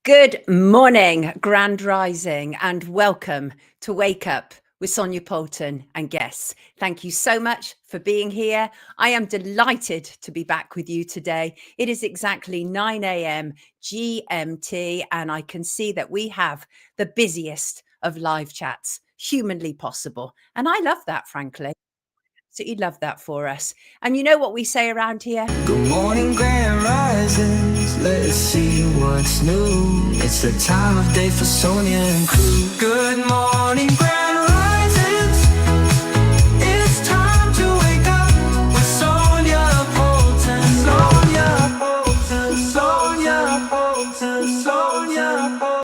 Good morning, Grand Rising, and welcome to Wake Up with Sonia Poulton and guests. Thank you so much for being here. I am delighted to be back with you today. It is exactly 9 a.m. GMT, and I can see that we have the busiest of live chats humanly possible. And I love that, frankly. So you'd love that for us. And you know what we say around here? Good morning, Grand Risings. Let's see what's new. It's the time of day for Sonia and crew. Good morning, Grand Risings. It's time to wake up with Sonia Poulton. Sonia Poulton. Sonia Poulton. Sonia Poulton.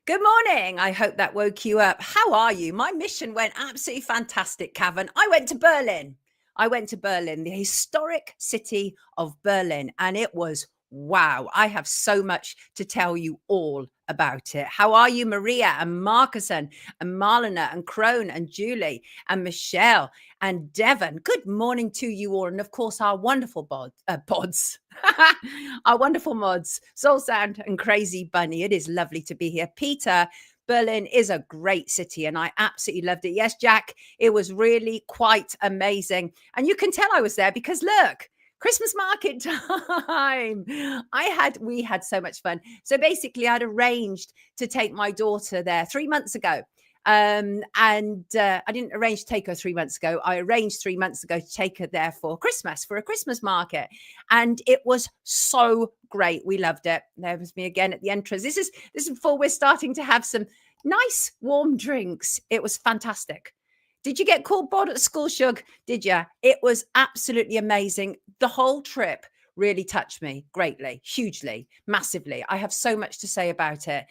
Good morning. I hope that woke you up. How are you? My mission went absolutely fantastic, Cavan. I went to Berlin. The historic city of Berlin, and it was wow. I have so much to tell you all about it. How are you, Maria and Marcuson and Marlena and Crone and Julie and Michelle and Devon? Good morning to you all. And of course, our wonderful pods, our wonderful mods, Soul Sound and Crazy Bunny. It is lovely to be here. Peter, Berlin is a great city and I absolutely loved it. Yes, Jack, it was really quite amazing. And you can tell I was there because look, Christmas market time. We had so much fun. So basically I'd arranged to take my daughter there 3 months ago. I didn't arrange to take her 3 months ago. I arranged 3 months ago to take her there for a Christmas market. And it was so great. We loved it. There was me again at the entrance. This is before we're starting to have some nice warm drinks. It was fantastic. Did you get called bod at school, Shug? Did you? It was absolutely amazing. The whole trip really touched me greatly, hugely, massively. I have so much to say about it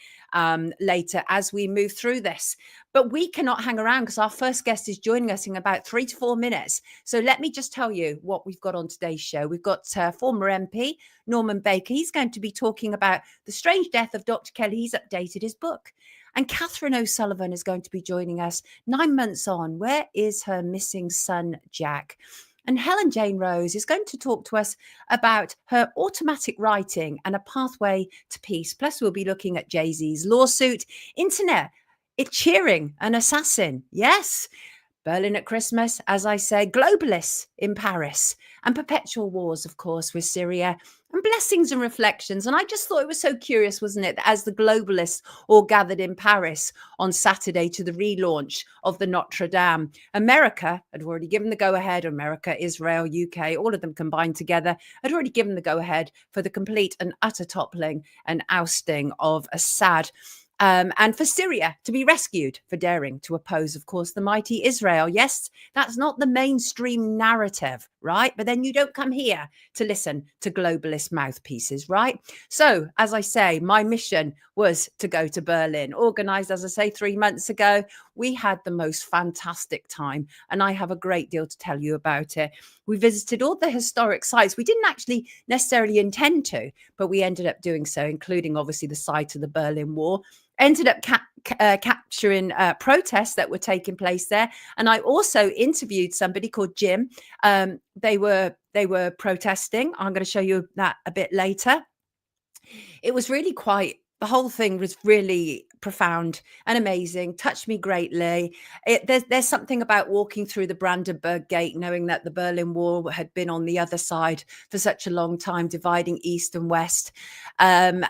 later as we move through this. But we cannot hang around because our first guest is joining us in about 3 to 4 minutes. So let me just tell you what we've got on today's show. We've got former MP Norman Baker. He's going to be talking about the strange death of Dr. Kelly. He's updated his book. And Catherine O'Sullivan is going to be joining us 9 months on. Where is her missing son, Jack? And Helen Jane Rose is going to talk to us about her automatic writing and a pathway to peace. Plus, we'll be looking at Jay-Z's lawsuit, internet, it cheering an assassin. Yes. Berlin at Christmas, as I say, globalists in Paris and perpetual wars, of course, with Syria and blessings and reflections. And I just thought it was so curious, wasn't it, that as the globalists all gathered in Paris on Saturday to the relaunch of the Notre Dame, America had already given the go-ahead. America, Israel, UK, all of them combined together had already given the go-ahead for the complete and utter toppling and ousting of Assad. And for Syria to be rescued for daring to oppose, of course, the mighty Israel. Yes, that's not the mainstream narrative, right? But then you don't come here to listen to globalist mouthpieces, right? So, as I say, my mission was to go to Berlin, organized, as I say, 3 months ago. We had the most fantastic time, and I have a great deal to tell you about it. We visited all the historic sites. We didn't actually necessarily intend to, but we ended up doing so, including obviously the site of the Berlin Wall. Ended up capturing protests that were taking place there. And I also interviewed somebody called Jim. They were protesting. I'm going to show you that a bit later. It was really the whole thing was really profound and amazing, touched me greatly. There's something about walking through the Brandenburg Gate, knowing that the Berlin Wall had been on the other side for such a long time, dividing East and West. And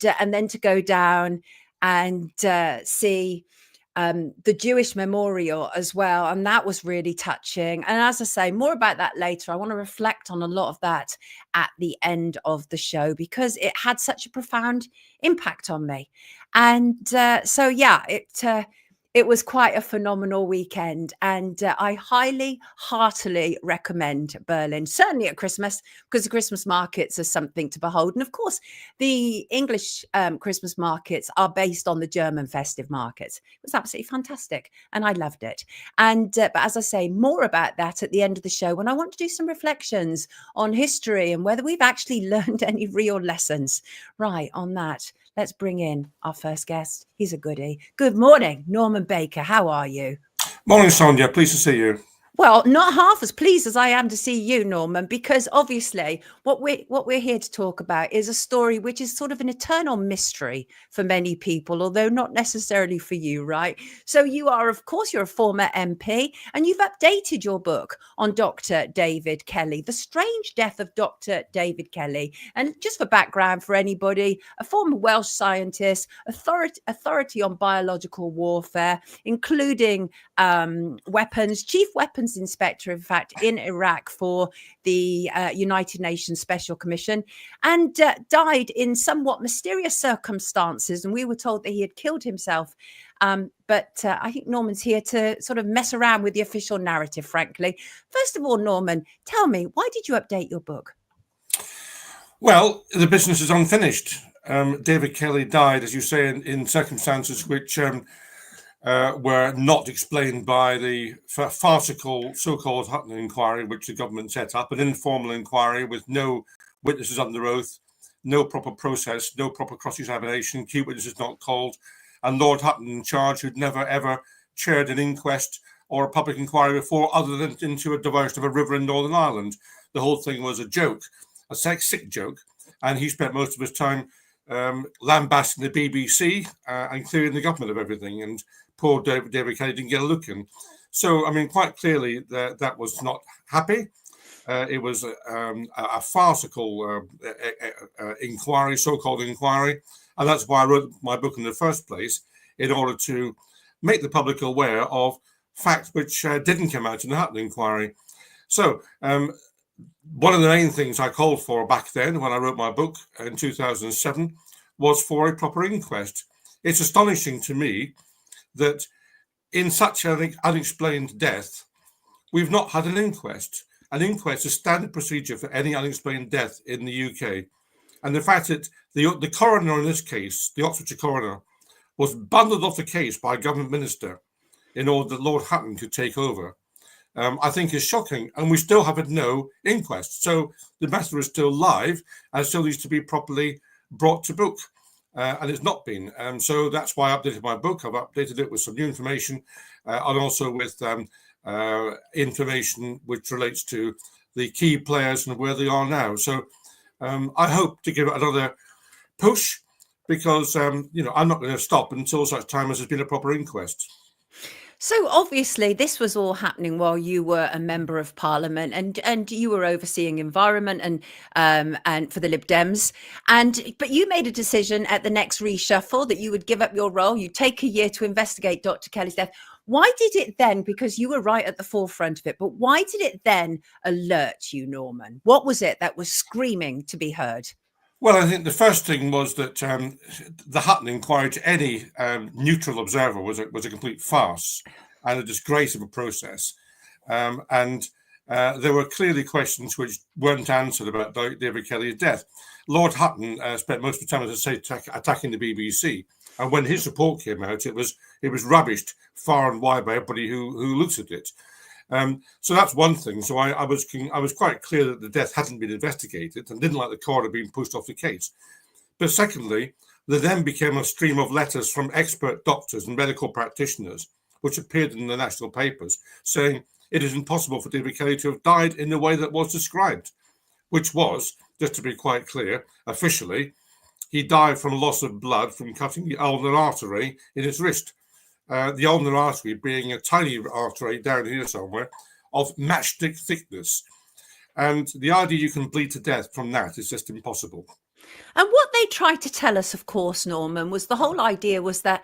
then to go down and see the Jewish memorial as well. And that was really touching. And as I say, more about that later. I want to reflect on a lot of that at the end of the show because it had such a profound impact on me. And so, yeah, it was quite a phenomenal weekend. And I heartily recommend Berlin, certainly at Christmas, because the Christmas markets are something to behold. And of course, the English Christmas markets are based on the German festive markets. It was absolutely fantastic. And I loved it. And but as I say, more about that at the end of the show when I want to do some reflections on history and whether we've actually learned any real lessons. Right, on that. Let's bring in our first guest. He's a goodie. Good morning, Norman Baker. How are you? Morning, Sonia. Pleased to see you. Well, not half as pleased as I am to see you, Norman, because obviously what we're here to talk about is a story which is sort of an eternal mystery for many people, although not necessarily for you, right? So you are, of course, you're a former MP, and you've updated your book on Dr. David Kelly, The Strange Death of Dr. David Kelly. And just for background for anybody, a former Welsh scientist, authority on biological warfare, including chief weapons inspector, in fact, in Iraq for the United Nations Special Commission, and died in somewhat mysterious circumstances. And we were told that he had killed himself. But I think Norman's here to sort of mess around with the official narrative, frankly. First of all, Norman, tell me, why did you update your book? Well, the business is unfinished. David Kelly died, as you say, in circumstances which were not explained by the farcical so-called Hutton inquiry, which the government set up, an informal inquiry with no witnesses under oath, no proper process, no proper cross-examination, key witnesses not called, and Lord Hutton in charge, who'd never, ever chaired an inquest or a public inquiry before, other than into a diversion of a river in Northern Ireland. The whole thing was a joke, a sick joke, and he spent most of his time lambasting the BBC and clearing the government of everything, and poor David Kelly didn't get a look in. So, I mean, quite clearly that was not happy. It was a farcical inquiry, so-called inquiry, and that's why I wrote my book in the first place, in order to make the public aware of facts which didn't come out in the Hutton inquiry. So, one of the main things I called for back then, when I wrote my book in 2007, was for a proper inquest. It's astonishing to me that in such an unexplained death, we've not had an inquest. An inquest is standard procedure for any unexplained death in the UK. And the fact that the coroner in this case, the Oxfordshire coroner, was bundled off the case by a government minister in order that Lord Hutton could take over, I think is shocking. And we still have no inquest. So the matter is still live and still needs to be properly brought to book. And it's not been. So that's why I updated my book. I've updated it with some new information and also with information which relates to the key players and where they are now. So I hope to give it another push because, I'm not going to stop until such time as there's been a proper inquest. So obviously this was all happening while you were a member of Parliament and you were overseeing environment and for the Lib Dems, but you made a decision at the next reshuffle that you would give up your role. You'd take a year to investigate Dr. Kelly's death. Why did it then, because you were right at the forefront of it, but why did it then alert you, Norman? What was it that was screaming to be heard? Well, I think the first thing was that the Hutton inquiry to any neutral observer was a complete farce and a disgrace of a process. And there were clearly questions which weren't answered about David Kelly's death. Lord Hutton spent most of the time, as I say, attacking the BBC. And when his report came out, it was rubbished far and wide by everybody who looks at it. So that's one thing. So I was quite clear that the death hadn't been investigated and didn't like the coroner being pushed off the case. But secondly, there then became a stream of letters from expert doctors and medical practitioners, which appeared in the national papers, saying it is impossible for David Kelly to have died in the way that was described, which was, just to be quite clear, officially, he died from loss of blood from cutting the ulnar artery in his wrist. The ulnar artery being a tiny artery down here somewhere of matchstick thickness. And the idea you can bleed to death from that is just impossible. And what they tried to tell us, of course, Norman, was the whole idea was that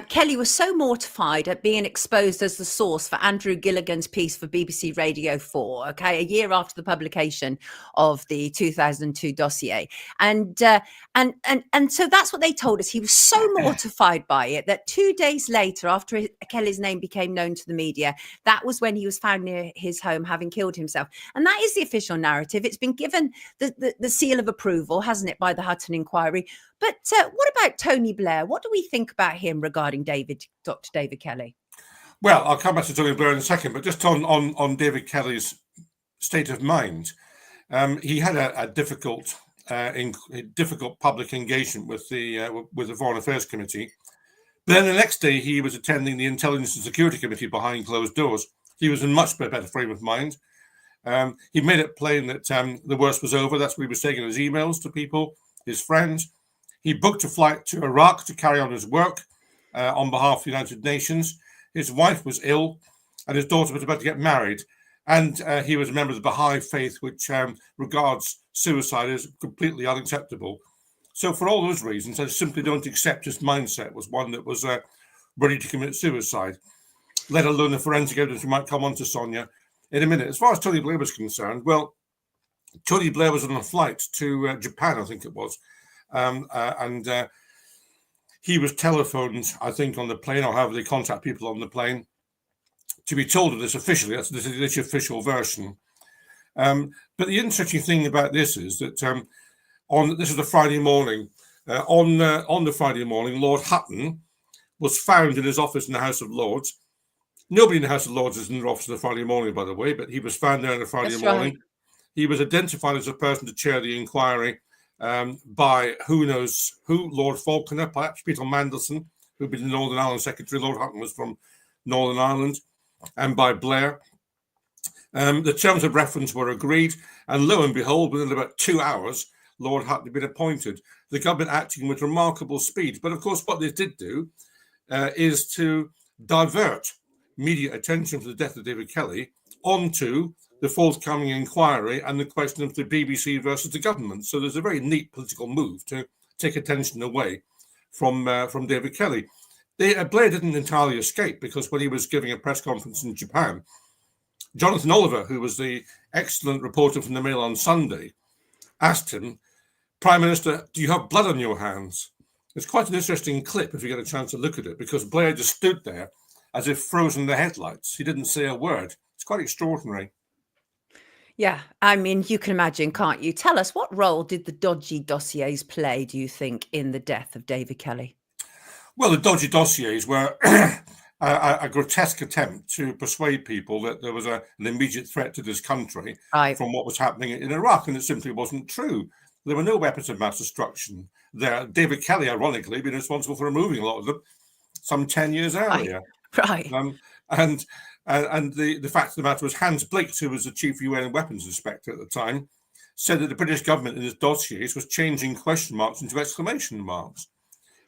Kelly was so mortified at being exposed as the source for Andrew Gilligan's piece for BBC Radio 4, a year after the publication of the 2002 dossier. And so that's what they told us. He was so mortified by it that 2 days later, after Kelly's name became known to the media, that was when he was found near his home having killed himself. And that is the official narrative. It's been given the seal of approval, hasn't it, by the Hutton inquiry. But what about Tony Blair? What do we think about him regarding Dr. David Kelly? Well, I'll come back to Tony Blair in a second, but just on David Kelly's state of mind, he had a difficult public engagement with the Foreign Affairs Committee. But then the next day, he was attending the Intelligence and Security Committee behind closed doors, He was in much better frame of mind. He made it plain that the worst was over. That's what he was saying in his emails to people, his friends. He booked a flight to Iraq to carry on his work on behalf of the United Nations. His wife was ill, and his daughter was about to get married. And he was a member of the Baha'i faith, which regards suicide as completely unacceptable. So for all those reasons, I simply don't accept his mindset was one that was ready to commit suicide, let alone the forensic evidence we might come on to, Sonia, in a minute. As far as Tony Blair was concerned, well, Tony Blair was on a flight to Japan, I think it was, and he was telephoned, I think, on the plane, or however they contact people on the plane, to be told of this officially. This is the official version. But the interesting thing about this is that this is a Friday morning. On the Friday morning, Lord Hutton was found in his office in the House of Lords. Nobody in the House of Lords is in their office on a Friday morning, by the way, but he was found there on a Friday morning. Right. He was identified as a person to chair the inquiry by who knows who, Lord Falconer, perhaps Peter Mandelson, who'd been the Northern Ireland Secretary. Lord Hutton was from Northern Ireland, and by Blair. The terms of reference were agreed, and lo and behold, within about 2 hours, Lord Hutton had been appointed. The government acting with remarkable speed. But of course, what they did do is to divert media attention from the death of David Kelly onto the forthcoming inquiry and the question of the BBC versus the government. So there's a very neat political move to take attention away from David Kelly. Blair didn't entirely escape, because when he was giving a press conference in Japan, Jonathan Oliver, who was the excellent reporter from the Mail on Sunday, asked him, "Prime Minister, do you have blood on your hands?" It's quite an interesting clip if you get a chance to look at it, because Blair just stood there as if frozen in the headlights. He didn't say a word. It's quite extraordinary. Yeah, I mean, you can imagine, can't you? Tell us, what role did the dodgy dossiers play, do you think, in the death of David Kelly? Well, the dodgy dossiers were a grotesque attempt to persuade people that there was an immediate threat to this country from what was happening in Iraq, and it simply wasn't true. There were no weapons of mass destruction there. David Kelly, ironically, had been responsible for removing a lot of them some 10 years earlier. Right. And the fact of the matter was, Hans Blix, who was the chief UN weapons inspector at the time, said that the British government in his dossiers was changing question marks into exclamation marks.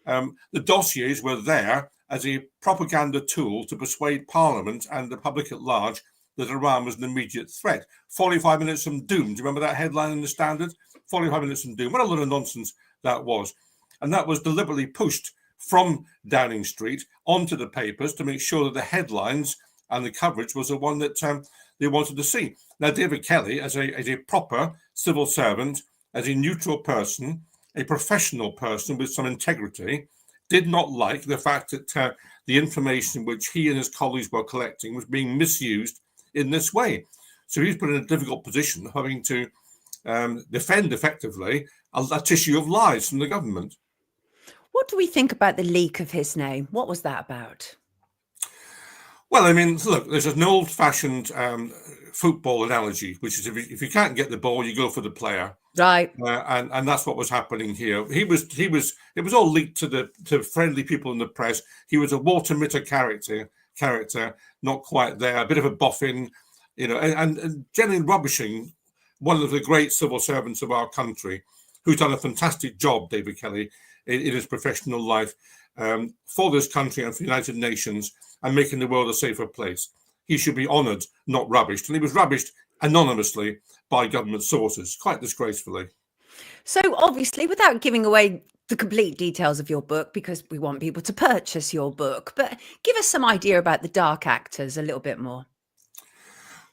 The dossiers were there as a propaganda tool to persuade Parliament and the public at large that Iran was an immediate threat. 45 minutes from doom. Do you remember that headline in the Standard? 45 minutes from doom. What a lot of nonsense that was. And that was deliberately pushed from Downing Street onto the papers to make sure that the headlines and the coverage was the one that they wanted to see. Now, David Kelly, as a proper civil servant, as a neutral person, a professional person with some integrity, did not like the fact that the information which he and his colleagues were collecting was being misused in this way. So he's put in a difficult position, having to defend effectively a tissue of lies from the government. What do we think about the leak of his name? What was that about? Well, I mean, look, there's an old-fashioned football analogy, which is if you can't get the ball, you go for the player. Right. And that's what was happening here. It was all leaked to friendly people in the press. He was a Walter Mitter character, not quite there, a bit of a boffin, and generally rubbishing one of the great civil servants of our country, who's done a fantastic job, David Kelly, in his professional life for this country and for the United Nations, and making the world a safer place. He should be honoured, not rubbished. And he was rubbished anonymously by government sources, quite disgracefully. So obviously, without giving away the complete details of your book, because we want people to purchase your book, but give us some idea about the dark actors a little bit more.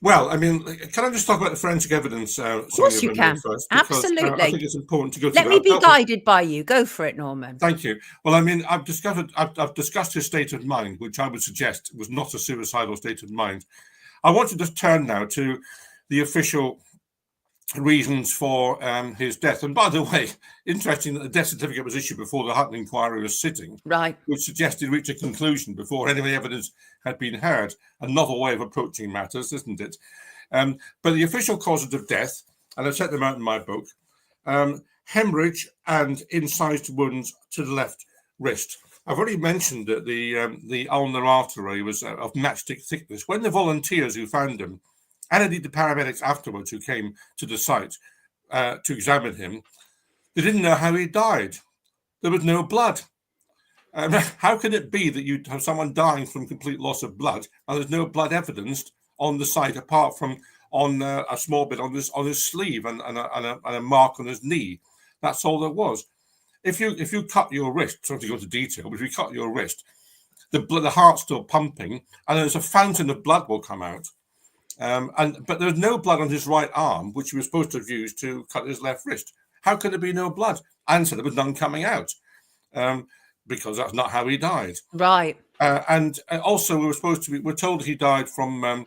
Well, I mean, can I just talk about the forensic evidence? Of course you can. First, Absolutely. I think it's important to go through Let me be guided by you. Go for it, Norman. Thank you. Well, I mean, I've discussed his state of mind, which I would suggest was not a suicidal state of mind. I want to just turn now to the official reasons for his death. And by the way, interesting that the death certificate was issued before the Hutton inquiry was sitting, right, which suggested reach a conclusion before any evidence had been heard. A novel way of approaching matters, isn't it? But the official causes of death, and I've set them out in my book, hemorrhage and incised wounds to the left wrist. I've already mentioned that the ulnar artery was of matchstick thickness. When the volunteers who found him, and indeed the paramedics afterwards who came to the site to examine him, they didn't know how he died. There was no blood. How can it be that you have someone dying from complete loss of blood and there's no blood evidenced on the site apart from on a small bit on his sleeve and a mark on his knee? That's all there was. If you cut your wrist, sorry to go into detail, but if you cut your wrist, the heart's still pumping, and there's a fountain of blood will come out. But there was no blood on his right arm, which he was supposed to have used to cut his left wrist. How could there be no blood? Answer: there was none coming out, because that's not how he died. Right. And also, we're told he died from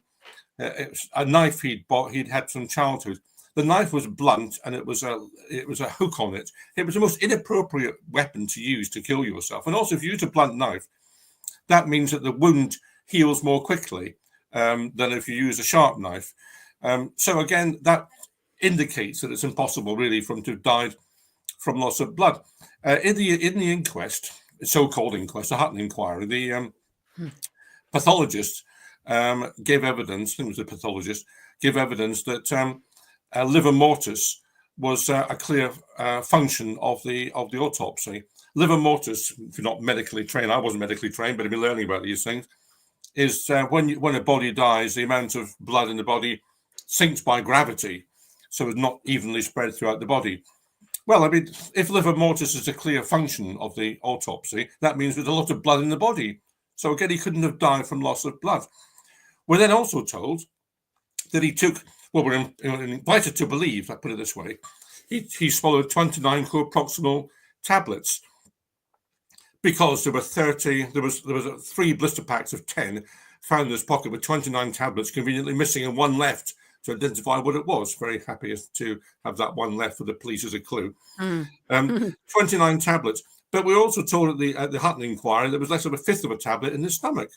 a knife he'd had from childhood. The knife was blunt, and it was a hook on it. It was the most inappropriate weapon to use to kill yourself. And also, if you use a blunt knife, that means that the wound heals more quickly than if you use a sharp knife. So again, that indicates that it's impossible, really, for him to have died from loss of blood. In the inquest, so-called inquest, the Hutton inquiry, the pathologist gave evidence. I think it was the pathologist gave evidence that. Liver mortis was a clear function of the autopsy. Liver mortis, if you're not medically trained, I wasn't medically trained, but I've been learning about these things, is when a body dies, the amount of blood in the body sinks by gravity, so it's not evenly spread throughout the body. Well, I mean, if liver mortis is a clear function of the autopsy, that means there's a lot of blood in the body. So again, he couldn't have died from loss of blood. We're then also told that he took... Well, we're invited to believe, I put it this way, he swallowed 29 co-proximal tablets because there was 3 blister packs of 10 found in his pocket with 29 tablets conveniently missing and one left to identify what it was. Very happy to have that one left for the police as a clue. 29 tablets. But we were also told at the Hutton inquiry there was less of a fifth of a tablet in his stomach.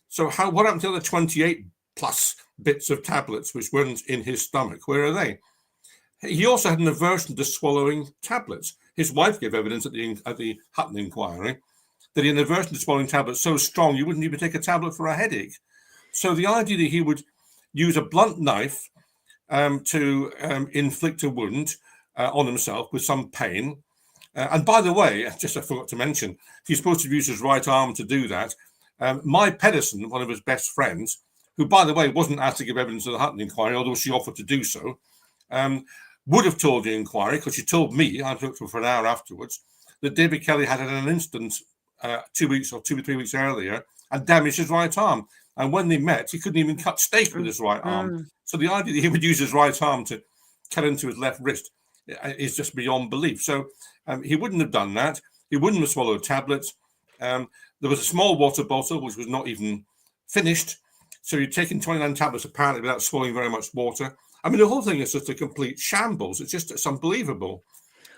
So what happened to the 28 plus bits of tablets which weren't in his stomach? Where are they? He also had an aversion to swallowing tablets. His wife gave evidence at the Hutton inquiry that he had an aversion to swallowing tablets so strong you wouldn't even take a tablet for a headache. So the idea that he would use a blunt knife to inflict a wound on himself with some pain. And by the way, I forgot to mention, he's supposed to use his right arm to do that. My Pedersen, one of his best friends, who, by the way, wasn't asked to give evidence at the Hutton inquiry, although she offered to do so, would have told the inquiry, because she told me, I talked to her for an hour afterwards, that David Kelly had had an incident 2 weeks or 2 or 3 weeks earlier and damaged his right arm. And when they met, he couldn't even cut steak with his right arm. So the idea that he would use his right arm to cut into his left wrist is just beyond belief. So he wouldn't have done that. He wouldn't have swallowed tablets. There was a small water bottle, which was not even finished. So you're taking 29 tablets apparently without swallowing very much water. I mean, the whole thing is just a complete shambles. It's unbelievable.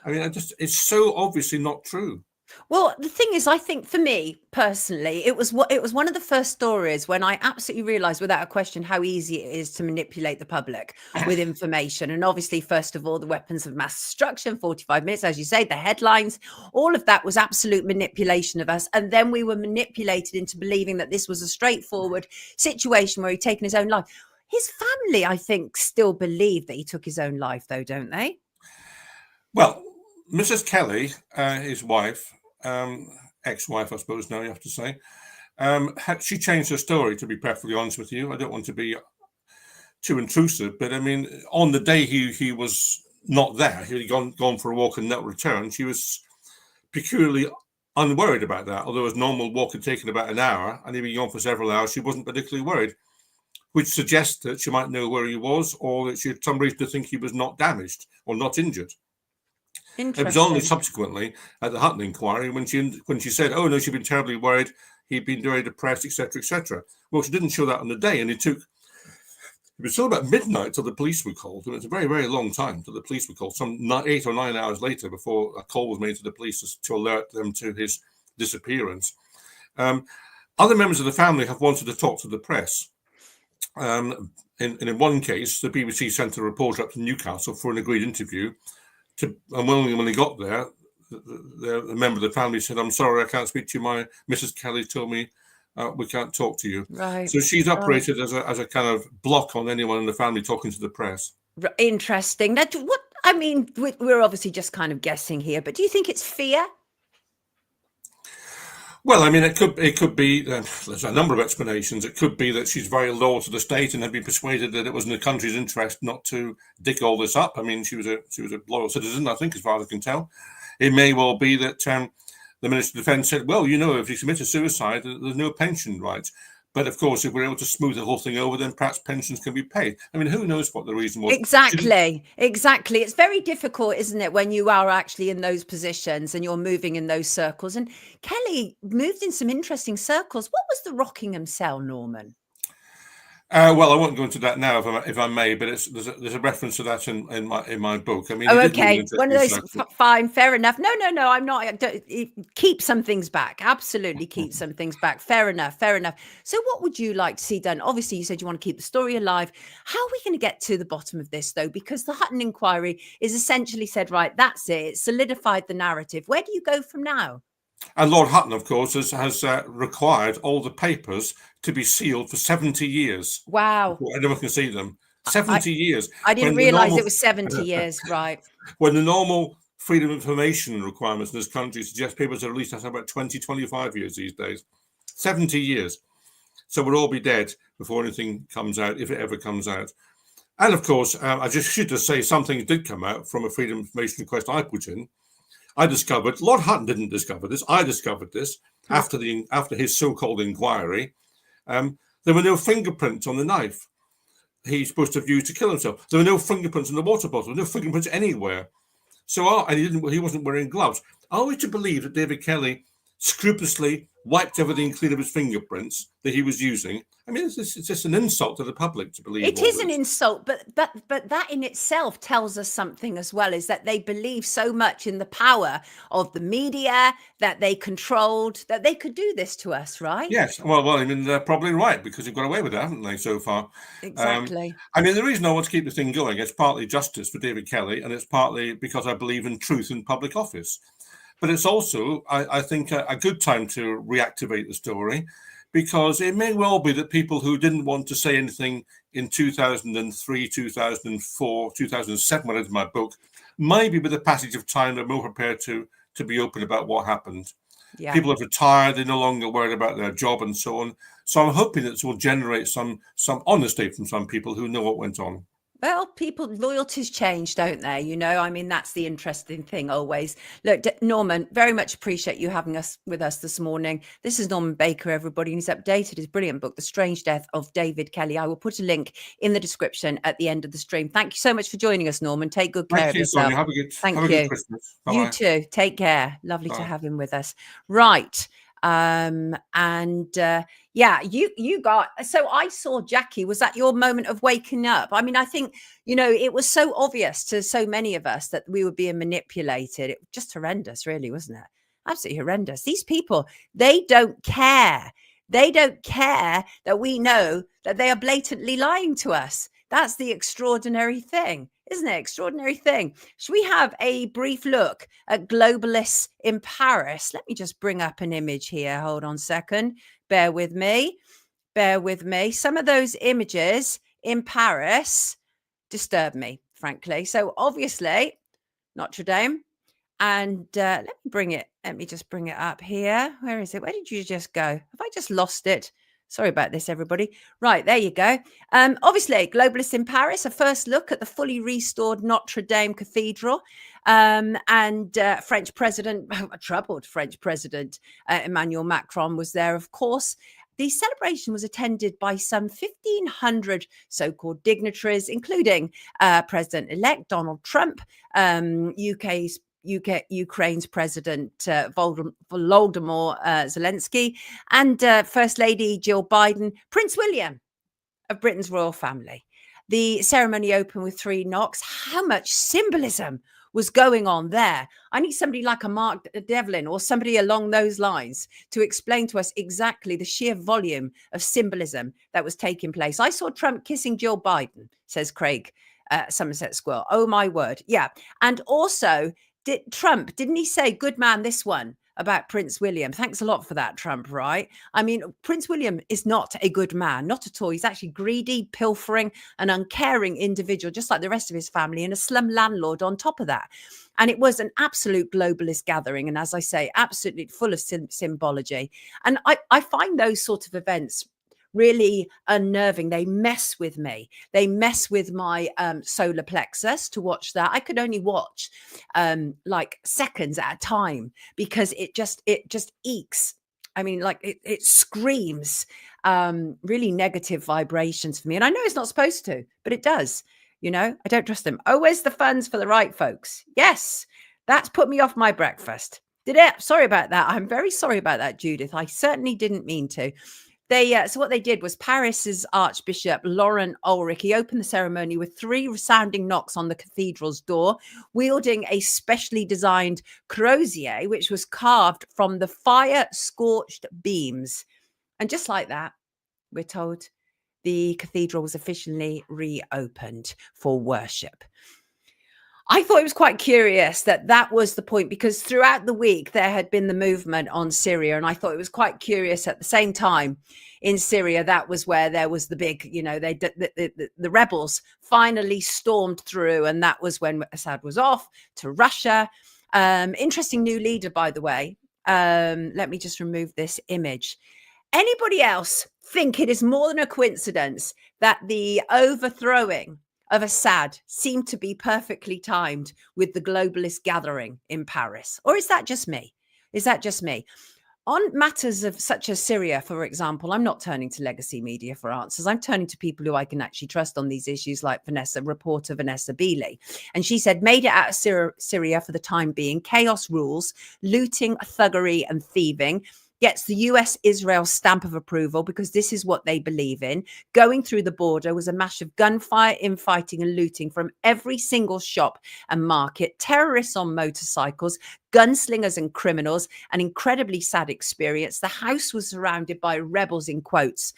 I mean, it's so obviously not true. Well, the thing is, I think for me personally, it was one of the first stories when I absolutely realized without a question how easy it is to manipulate the public with information. And obviously, first of all, the weapons of mass destruction, 45 minutes, as you say, the headlines, all of that was absolute manipulation of us. And then we were manipulated into believing that this was a straightforward situation where he'd taken his own life. His family, I think, still believe that he took his own life, though, don't they? Well, Mrs. Kelly, his wife, ex-wife, I suppose now you have to say, she changed her story, to be perfectly honest with you. I don't want to be too intrusive, but I mean, on the day he was not there, he had gone for a walk and not returned, she was peculiarly unworried about that. Although his normal walk had taken about an hour and he'd been gone for several hours, she wasn't particularly worried, which suggests that she might know where he was, or that she had some reason to think he was not damaged or not injured. It was only subsequently at the Hutton inquiry when she said, "Oh no, she'd been terribly worried. He'd been very depressed, etc., etc." Well, she didn't show that on the day, and it was still about midnight till the police were called, and it's a very, very long time till the police were called. Some 8 or 9 hours later, before a call was made to the police to alert them to his disappearance. Other members of the family have wanted to talk to the press. In one case, the BBC sent a reporter up to Newcastle for an agreed interview. And when he got there, the member of the family said, "I'm sorry, I can't speak to you. My Mrs. Kelly told me we can't talk to you." Right. So she's operated as a kind of block on anyone in the family talking to the press. Interesting. Now, what I mean, we're obviously just kind of guessing here, but do you think it's fear? Well, I mean, it could be. There's a number of explanations. It could be that she's very loyal to the state and had been persuaded that it was in the country's interest not to dig all this up. I mean, she was a loyal citizen, I think, as far as I can tell. It may well be that the Minister of Defence said, "Well, if you commit a suicide, there's no pension rights." But of course, if we're able to smooth the whole thing over, then perhaps pensions can be paid. I mean, who knows what the reason was? Exactly. It's very difficult, isn't it, when you are actually in those positions and you're moving in those circles. And Kelly moved in some interesting circles. What was the Rockingham cell, Norman? Well, I won't go into that now, if I may, but there's a reference to that in my book. I mean, okay, one of those. Fine, fair enough. No, I'm not. Keep some things back. Absolutely, keep some things back. Fair enough. So, what would you like to see done? Obviously, you said you want to keep the story alive. How are we going to get to the bottom of this, though? Because the Hutton inquiry is essentially said, right, that's it. It solidified the narrative. Where do you go from now? And Lord Hutton, of course, has required all the papers to be sealed for 70 years. Wow. Before anyone can see them. 70 years. I didn't realise it was 70 years, right. When the normal freedom of information requirements in this country suggest papers are released after about 20, 25 years these days. 70 years. So we'll all be dead before anything comes out, if it ever comes out. And of course, I should just say something did come out from a freedom of information request I put in. I discovered, Lord Hutton didn't discover this, I discovered this after his so-called inquiry. There were no fingerprints on the knife he's supposed to have used to kill himself. There were no fingerprints on the water bottle, no fingerprints anywhere. So, and he wasn't wearing gloves. Are we to believe that David Kelly scrupulously wiped everything clean of his fingerprints that he was using? I mean, it's just an insult to the public to believe. It is an insult, but that in itself tells us something as well, is that they believe so much in the power of the media that they controlled, that they could do this to us, right? Yes. Well, I mean, they're probably right, because they've got away with it, haven't they, so far? Exactly. I mean, the reason I want to keep this thing going, it's partly justice for David Kelly, and it's partly because I believe in truth in public office. But it's also, I think, a good time to reactivate the story, because it may well be that people who didn't want to say anything in 2003, 2004, 2007, when I did my book, maybe with the passage of time, they're more prepared to be open about what happened. Yeah. People have retired, they're no longer worried about their job and so on. So I'm hoping that this will generate some honesty from some people who know what went on. Well, people, loyalties change, don't they? I mean, that's the interesting thing always. Look, Norman, very much appreciate you having us with us this morning. This is Norman Baker, everybody, and he's updated his brilliant book, The Strange Death of David Kelly. I will put a link in the description at the end of the stream. Thank you so much for joining us, Norman. Take good care of yourself. Sonia. Have a good Christmas. Bye-bye. You too. Take care. Lovely to have him with us. Right. You got, so I saw Jackie, was that your moment of waking up? I mean, I think, it was so obvious to so many of us that we were being manipulated. It was just horrendous, really, wasn't it? Absolutely horrendous. These people, they don't care. They don't care that we know that they are blatantly lying to us. That's the extraordinary thing, isn't it? Extraordinary thing. Should we have a brief look at globalists in Paris? Let me just bring up an image here. Hold on a second. Bear with me. Some of those images in Paris disturb me, frankly. So obviously, Notre Dame. And let me just bring it up here. Where is it? Where did you just go? Have I just lost it? Sorry about this, everybody. Right, there you go. Obviously, globalists in Paris, a first look at the fully restored Notre Dame Cathedral. French President, a troubled French President, Emmanuel Macron was there, of course. The celebration was attended by some 1,500 so-called dignitaries, including President-elect Donald Trump, Ukraine's President Volodymyr Zelensky, and First Lady Jill Biden, Prince William of Britain's royal family. The ceremony opened with 3 knocks. How much symbolism was going on there? I need somebody like a Mark Devlin or somebody along those lines to explain to us exactly the sheer volume of symbolism that was taking place. I saw Trump kissing Jill Biden, says Craig, Somerset Square. Oh, my word. Yeah. And also, Didn't he say, good man, this one, about Prince William? Thanks a lot for that, Trump, right? I mean, Prince William is not a good man, not at all. He's actually greedy, pilfering, an uncaring individual, just like the rest of his family, and a slum landlord on top of that. And it was an absolute globalist gathering. And as I say, absolutely full of symbology. And I find those sort of events really unnerving. They mess with me. They mess with my solar plexus to watch that. I could only watch like seconds at a time because it just eeks. I mean, like it screams really negative vibrations for me. And I know it's not supposed to, but it does. You know, I don't trust them. Oh, where's the funds for the right folks? Yes, that's put me off my breakfast. Did it? Sorry about that. I'm very sorry about that, Judith. I certainly didn't mean to. So what they did was Paris's Archbishop Laurent Ulrich, he opened the ceremony with 3 resounding knocks on the cathedral's door, wielding a specially designed crozier, which was carved from the fire-scorched beams. And just like that, we're told the cathedral was officially reopened for worship. I thought it was quite curious that was the point, because throughout the week there had been the movement on Syria, and I thought it was quite curious at the same time in Syria, that was where there was the big, you know, the rebels finally stormed through, and that was when Assad was off to Russia. Interesting new leader, by the way. Let me just remove this image. Anybody else think it is more than a coincidence that the overthrowing of Assad seemed to be perfectly timed with the globalist gathering in Paris? Or is that just me? Is that just me? On matters of such as Syria, for example, I'm not turning to legacy media for answers. I'm turning to people who I can actually trust on these issues, like reporter Vanessa Beeley. And she said, made it out of Syria for the time being. Chaos rules, looting, thuggery and thieving. Gets the US-Israel stamp of approval because this is what they believe in. Going through the border was a mash of gunfire, infighting and looting from every single shop and market. Terrorists on motorcycles, gunslingers and criminals. An incredibly sad experience. The house was surrounded by rebels, in quotes.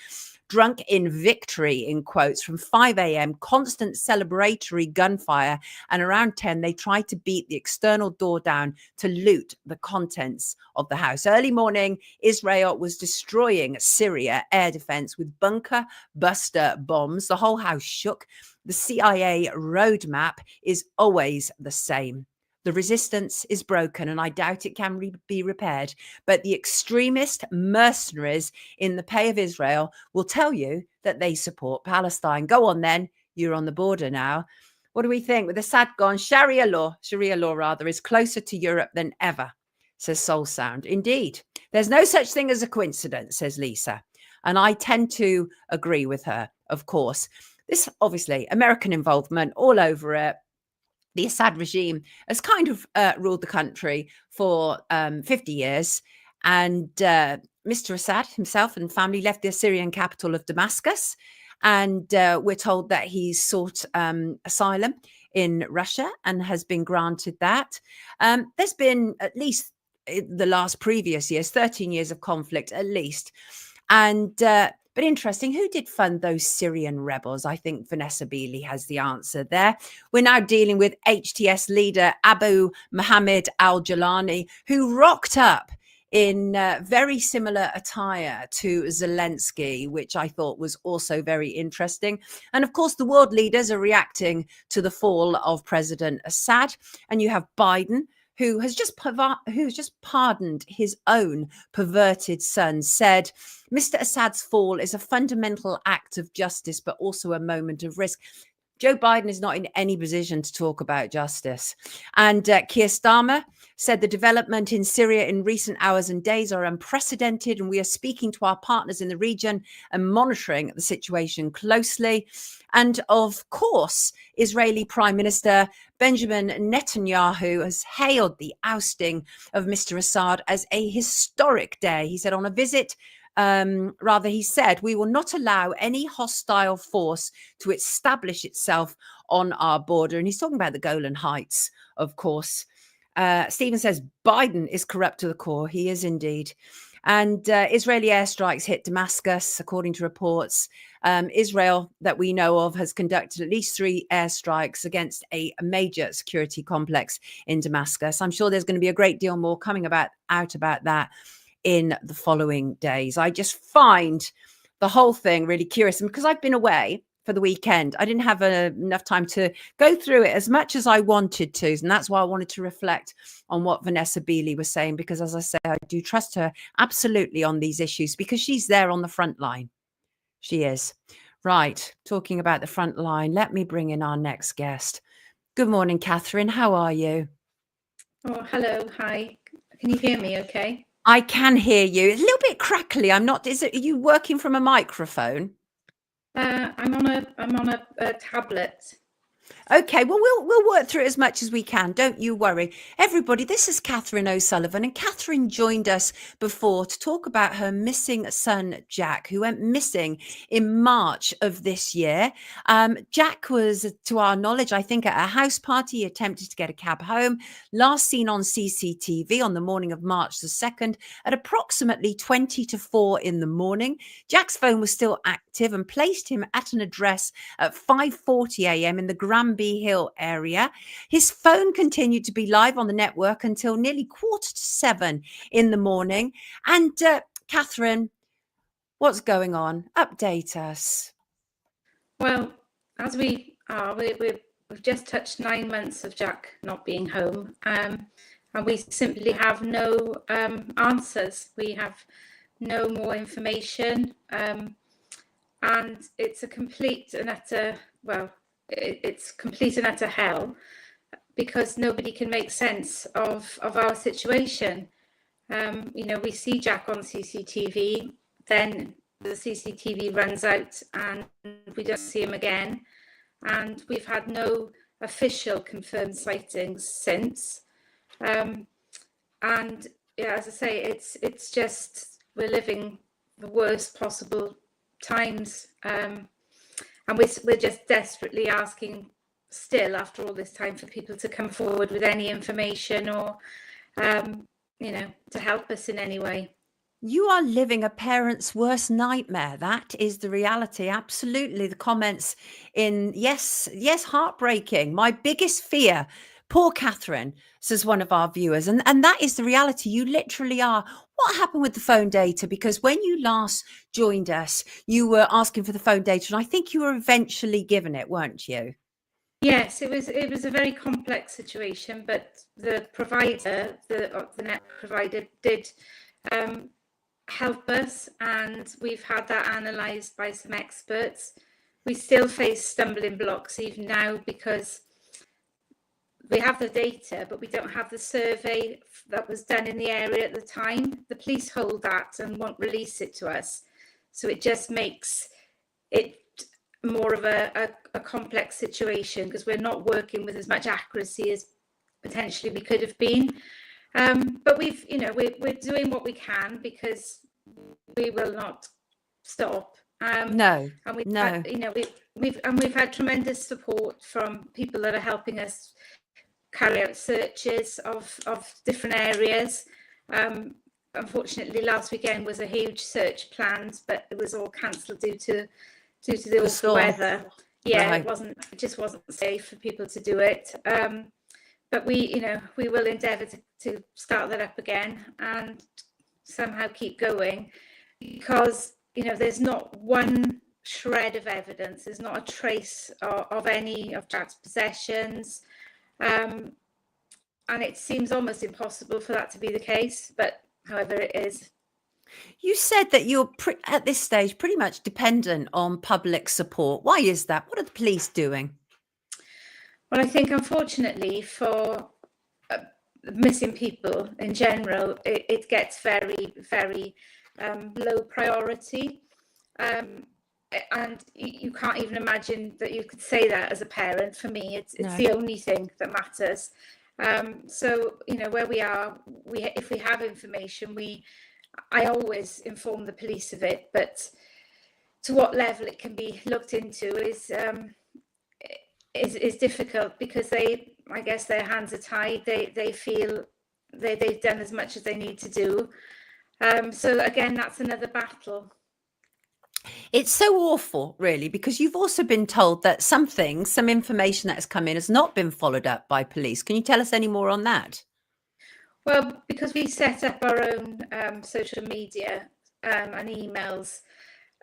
Drunk in victory, in quotes, from 5 a.m., constant celebratory gunfire, and around 10, they tried to beat the external door down to loot the contents of the house. Early morning, Israel was destroying Syria air defense with bunker buster bombs. The whole house shook. The CIA roadmap is always the same. The resistance is broken, and I doubt it can be repaired. But the extremist mercenaries in the pay of Israel will tell you that they support Palestine. Go on then. You're on the border now. What do we think? With Assad gone, Sharia law is closer to Europe than ever, says Soul Sound. Indeed. There's no such thing as a coincidence, says Lisa. And I tend to agree with her, of course. This, obviously, American involvement all over it. The Assad regime has kind of ruled the country for 50 years. And Mr. Assad himself and family left the Syrian capital of Damascus. And we're told that he's sought asylum in Russia and has been granted that. There's been at least the last previous years, 13 years of conflict at least. And but interesting, who did fund those Syrian rebels? I think Vanessa Beeley has the answer there. We're now dealing with HTS leader Abu Mohammed al-Jilani, who rocked up in very similar attire to Zelensky, which I thought was also very interesting. And of course, the world leaders are reacting to the fall of President Assad. And you have Biden, who has just pardoned his own perverted son, said, Mr. Assad's fall is a fundamental act of justice, but also a moment of risk. Joe Biden is not in any position to talk about justice. And Keir Starmer said the development in Syria in recent hours and days are unprecedented, and we are speaking to our partners in the region and monitoring the situation closely. And of course, Israeli Prime Minister Benjamin Netanyahu has hailed the ousting of Mr. Assad as a historic day. He said on a visit, he said, we will not allow any hostile force to establish itself on our border. And he's talking about the Golan Heights, of course. Stephen says Biden is corrupt to the core. He is indeed. And Israeli airstrikes hit Damascus, according to reports. Israel, that we know of, has conducted at least 3 airstrikes against a major security complex in Damascus. I'm sure there's going to be a great deal more coming out about that in the following days. I just find the whole thing really curious. And because I've been away for the weekend, I didn't have enough time to go through it as much as I wanted to. And that's why I wanted to reflect on what Vanessa Beeley was saying, because as I say, I do trust her absolutely on these issues because she's there on the front line. She is. Right. Talking about the front line, let me bring in our next guest. Good morning, Catherine. How are you? Oh, hello. Hi. Can you hear me okay? I can hear you. It's a little bit crackly. I'm not, are you working from a microphone? I'm on a tablet. Okay, well, we'll work through it as much as we can. Don't you worry. Everybody, this is Catherine O'Sullivan, and Catherine joined us before to talk about her missing son, Jack, who went missing in March of this year. Jack was, to our knowledge, I think, at a house party. He attempted to get a cab home. Last seen on CCTV on the morning of March the 2nd at approximately 20 to 4 in the morning. Jack's phone was still active and placed him at an address at 5:40 a.m. in the Granby Hill area. His phone continued to be live on the network until nearly 6:45 in the morning. And Catherine, what's going on? Update us. Well, as we are, we've just touched 9 months of Jack not being home, and we simply have no answers. We have no more information, and it's a complete and utter, it's complete and utter hell, because nobody can make sense of our situation. We see Jack on CCTV, then the CCTV runs out and we don't see him again. And we've had no official confirmed sightings since. And yeah, as I say, it's just, we're living the worst possible times. And we're just desperately asking still, after all this time, for people to come forward with any information or, to help us in any way. You are living a parent's worst nightmare. That is the reality. Absolutely. The comments in, yes, heartbreaking. My biggest fear, poor Catherine, says one of our viewers. And that is the reality. You literally are. What happened with the phone data? Because when you last joined us, you were asking for the phone data, and I think you were eventually given it, weren't you? Yes, it was a very complex situation, but the provider, the net provider, did help us, and we've had that analysed by some experts. We still face stumbling blocks even now because we have the data, but we don't have the survey that was done in the area at the time. The police hold that and won't release it to us. So it just makes it more of a complex situation, because we're not working with as much accuracy as potentially we could have been. But we're doing what we can, because we will not stop. No. And we've had tremendous support from people that are helping us carry out searches of different areas. Unfortunately, last weekend was a huge search planned, but it was all cancelled due to the awful weather. Yeah, right. It just wasn't safe for people to do it. But we will endeavour to start that up again and somehow keep going, because there's not one shred of evidence, there's not a trace of any of Jack's possessions, and it seems almost impossible for that to be the case, but however it is. You said that you're at this stage pretty much dependent on public support. Why is that? What are the police doing? Well, I think unfortunately for missing people in general, it gets very, very low priority. And you can't even imagine that you could say that as a parent. For me, it's no. The only thing that matters. So, where we are, if we have information, I always inform the police of it, but to what level it can be looked into is difficult, because I guess their hands are tied. They feel they've done as much as they need to do. So again, that's another battle. It's so awful, really, because you've also been told that some information that has come in has not been followed up by police. Can you tell us any more on that? Well, because we set up our own social media and emails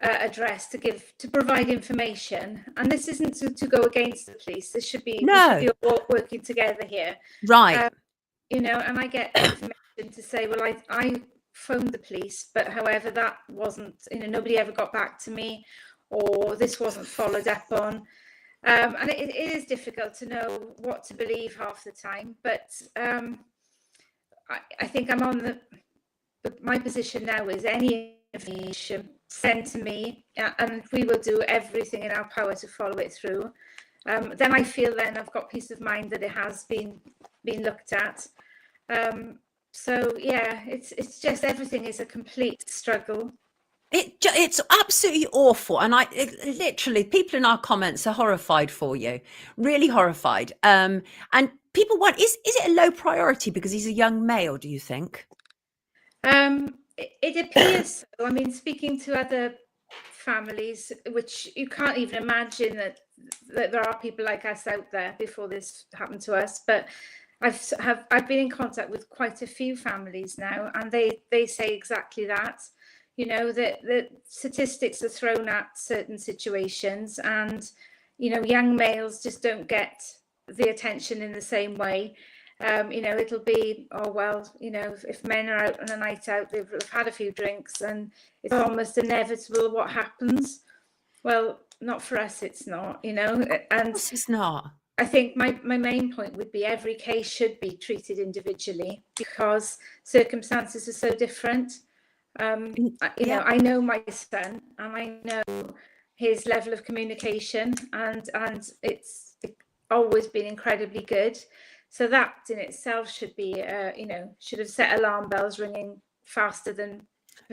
address to provide information, and this isn't to go against the police. This should be we should be all working together here, Right? you know. And I get information to say, well, I phoned the police, but however, that wasn't, you know, nobody ever got back to me, or this wasn't followed up on. And it is difficult to know what to believe half the time, but I think I'm on my position now is any information sent to me, and we will do everything in our power to follow it through. Then I feel then I've got peace of mind that it has been looked at. So yeah, it's just everything is a complete struggle. It's absolutely awful, and literally people in our comments are horrified for you, really horrified. And people want is it a low priority because he's a young male? Do you think? It appears so. I mean, speaking to other families, which you can't even imagine that there are people like us out there before this happened to us, but I've been in contact with quite a few families now, and they say exactly that. You know, that the statistics are thrown at certain situations, and you know, young males just don't get the attention in the same way. You know, it'll be, oh well, you know, if men are out on a night out, they've had a few drinks, and it's almost inevitable what happens. Well, not for us, it's not, you know. And it's not. I think my main point would be every case should be treated individually because circumstances are so different. You know, I know my son, and I know his level of communication, and it's always been incredibly good. So that in itself should be, you know, should have set alarm bells ringing faster than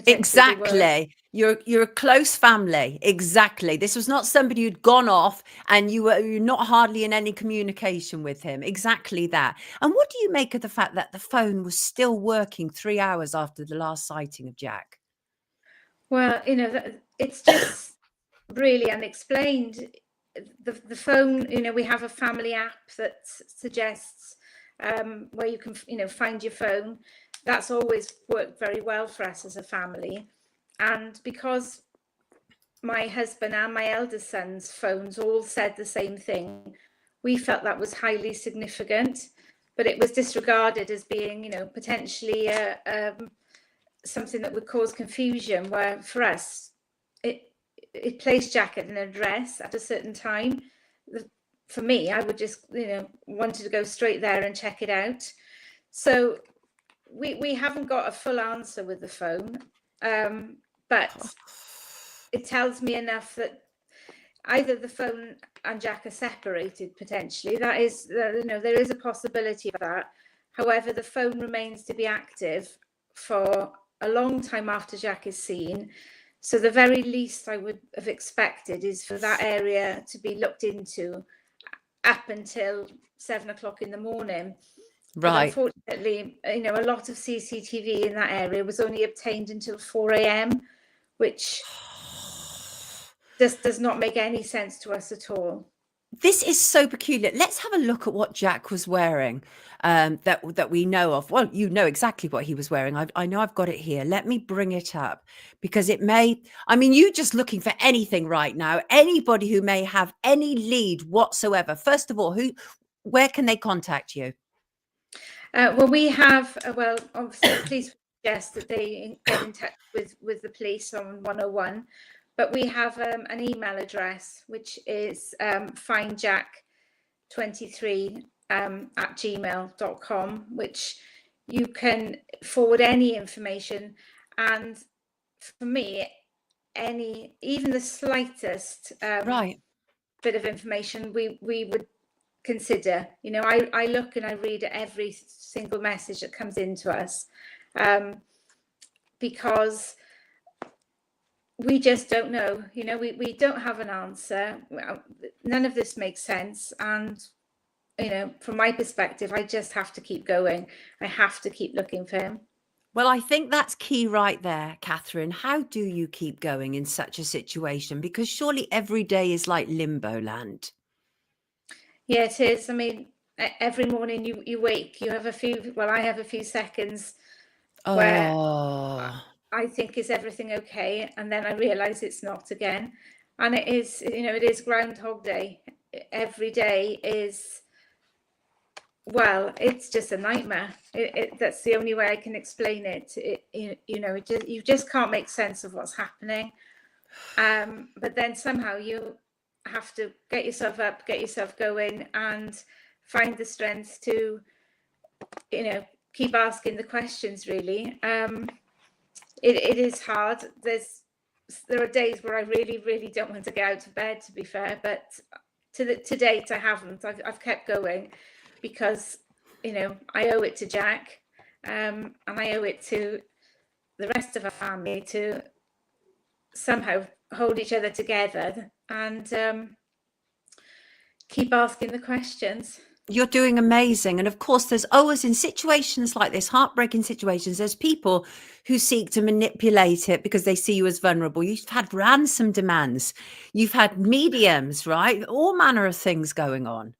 exactly. You're a close family. Exactly. This was not somebody who'd gone off and you're not hardly in any communication with him. Exactly that. And what do you make of the fact that the phone was still working 3 hours after the last sighting of Jack? Well, you know, it's just really unexplained. The phone, you know, we have a family app that suggests where you can, you know, find your phone. That's always worked very well for us as a family. And because my husband and my eldest son's phones all said the same thing, we felt that was highly significant, but it was disregarded as being, you know, potentially something that would cause confusion, where for us, it placed Jack at an address at a certain time. For me, I would just, you know, wanted to go straight there and check it out. So we haven't got a full answer with the phone, but it tells me enough that either the phone and Jack are separated potentially. That is, you know, there is a possibility of that. However, the phone remains to be active for a long time after Jack is seen. So the very least I would have expected is for that area to be looked into up until 7 o'clock in the morning. Right. But unfortunately, you know, a lot of CCTV in that area was only obtained until 4 a.m., which just does not make any sense to us at all. This is so peculiar. Let's have a look at what Jack was wearing that we know of. Well, you know exactly what he was wearing. I know I've got it here. Let me bring it up because it may, I mean, you just looking for anything right now, anybody who may have any lead whatsoever. First of all, where can they contact you? Well, we have, well, obviously, please suggest that they get in touch with the police on 101. But we have an email address, which is findjack23 at gmail.com, which you can forward any information. And for me, even the slightest bit of information we would consider. You know, I look and I read every single message that comes into us because we just don't know, you know, we don't have an answer. None of this makes sense. And, you know, from my perspective, I just have to keep going. I have to keep looking for him. Well, I think that's key right there, Catherine. How do you keep going in such a situation? Because surely every day is like limbo land. Yeah, it is. I mean, every morning you wake, you have I have a few seconds where Oh, I think, is everything okay? And then I realize it's not again. And it is, it is Groundhog Day. Every day is, well, it's just a nightmare. That's the only way I can explain it. You just can't make sense of what's happening. But then somehow you have to get yourself up, get yourself going, and find the strength to, keep asking the questions, really. It is hard. There are days where I really, really don't want to get out of bed, to be fair, but to date I haven't. I've kept going because, I owe it to Jack, and I owe it to the rest of our family to somehow hold each other together and keep asking the questions. you're doing amazing. And of course, there's always, in situations like this, heartbreaking situations, there's people who seek to manipulate it because they see you as vulnerable. You've had ransom demands, you've had mediums, right? All manner of things going on.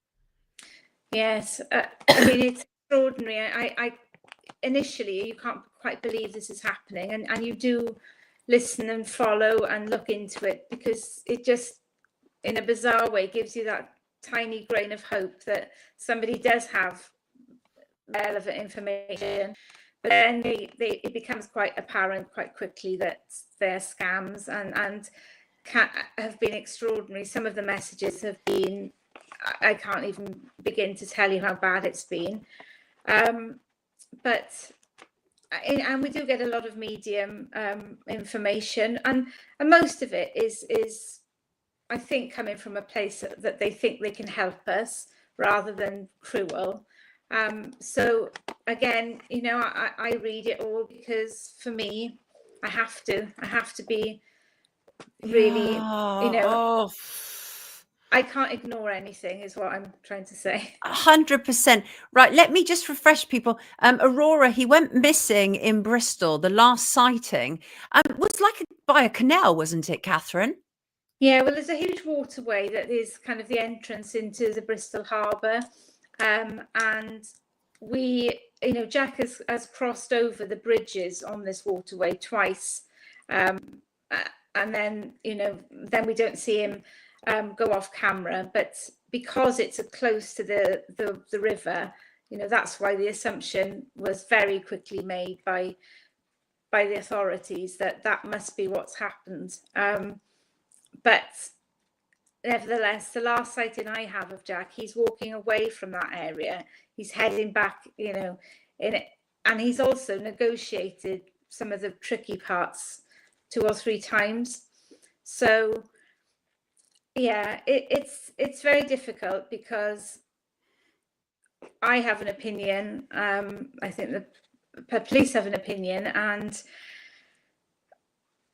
Yes, I mean, it's extraordinary. I initially, you can't quite believe this is happening, and you do listen and follow and look into it, because it just, in a bizarre way, gives you that tiny grain of hope that somebody does have relevant information. But then it becomes quite apparent quite quickly that they're scams, and have been extraordinary. Some of the messages have been, I can't even begin to tell you how bad it's been. And we do get a lot of medium information, and most of it is I think coming from a place that they think they can help us rather than cruel. So again, I read it all because for me, I have to be really, Yeah. I can't ignore anything, is what I'm trying to say. 100%. Right. Let me just refresh people. Aurora, he went missing in Bristol. The last sighting was like by a canal, wasn't it, Catherine? Yeah, well, there's a huge waterway that is kind of the entrance into the Bristol Harbour. And we, Jack has crossed over the bridges on this waterway twice. And then, then we don't see him go off camera. But because it's close to the river, that's why the assumption was very quickly made by the authorities that must be what's happened. But nevertheless, the last sighting I have of Jack, he's walking away from that area. He's heading back, in it, and he's also negotiated some of the tricky parts 2 or 3 times. So, yeah, it's very difficult because I have an opinion. I think the police have an opinion, and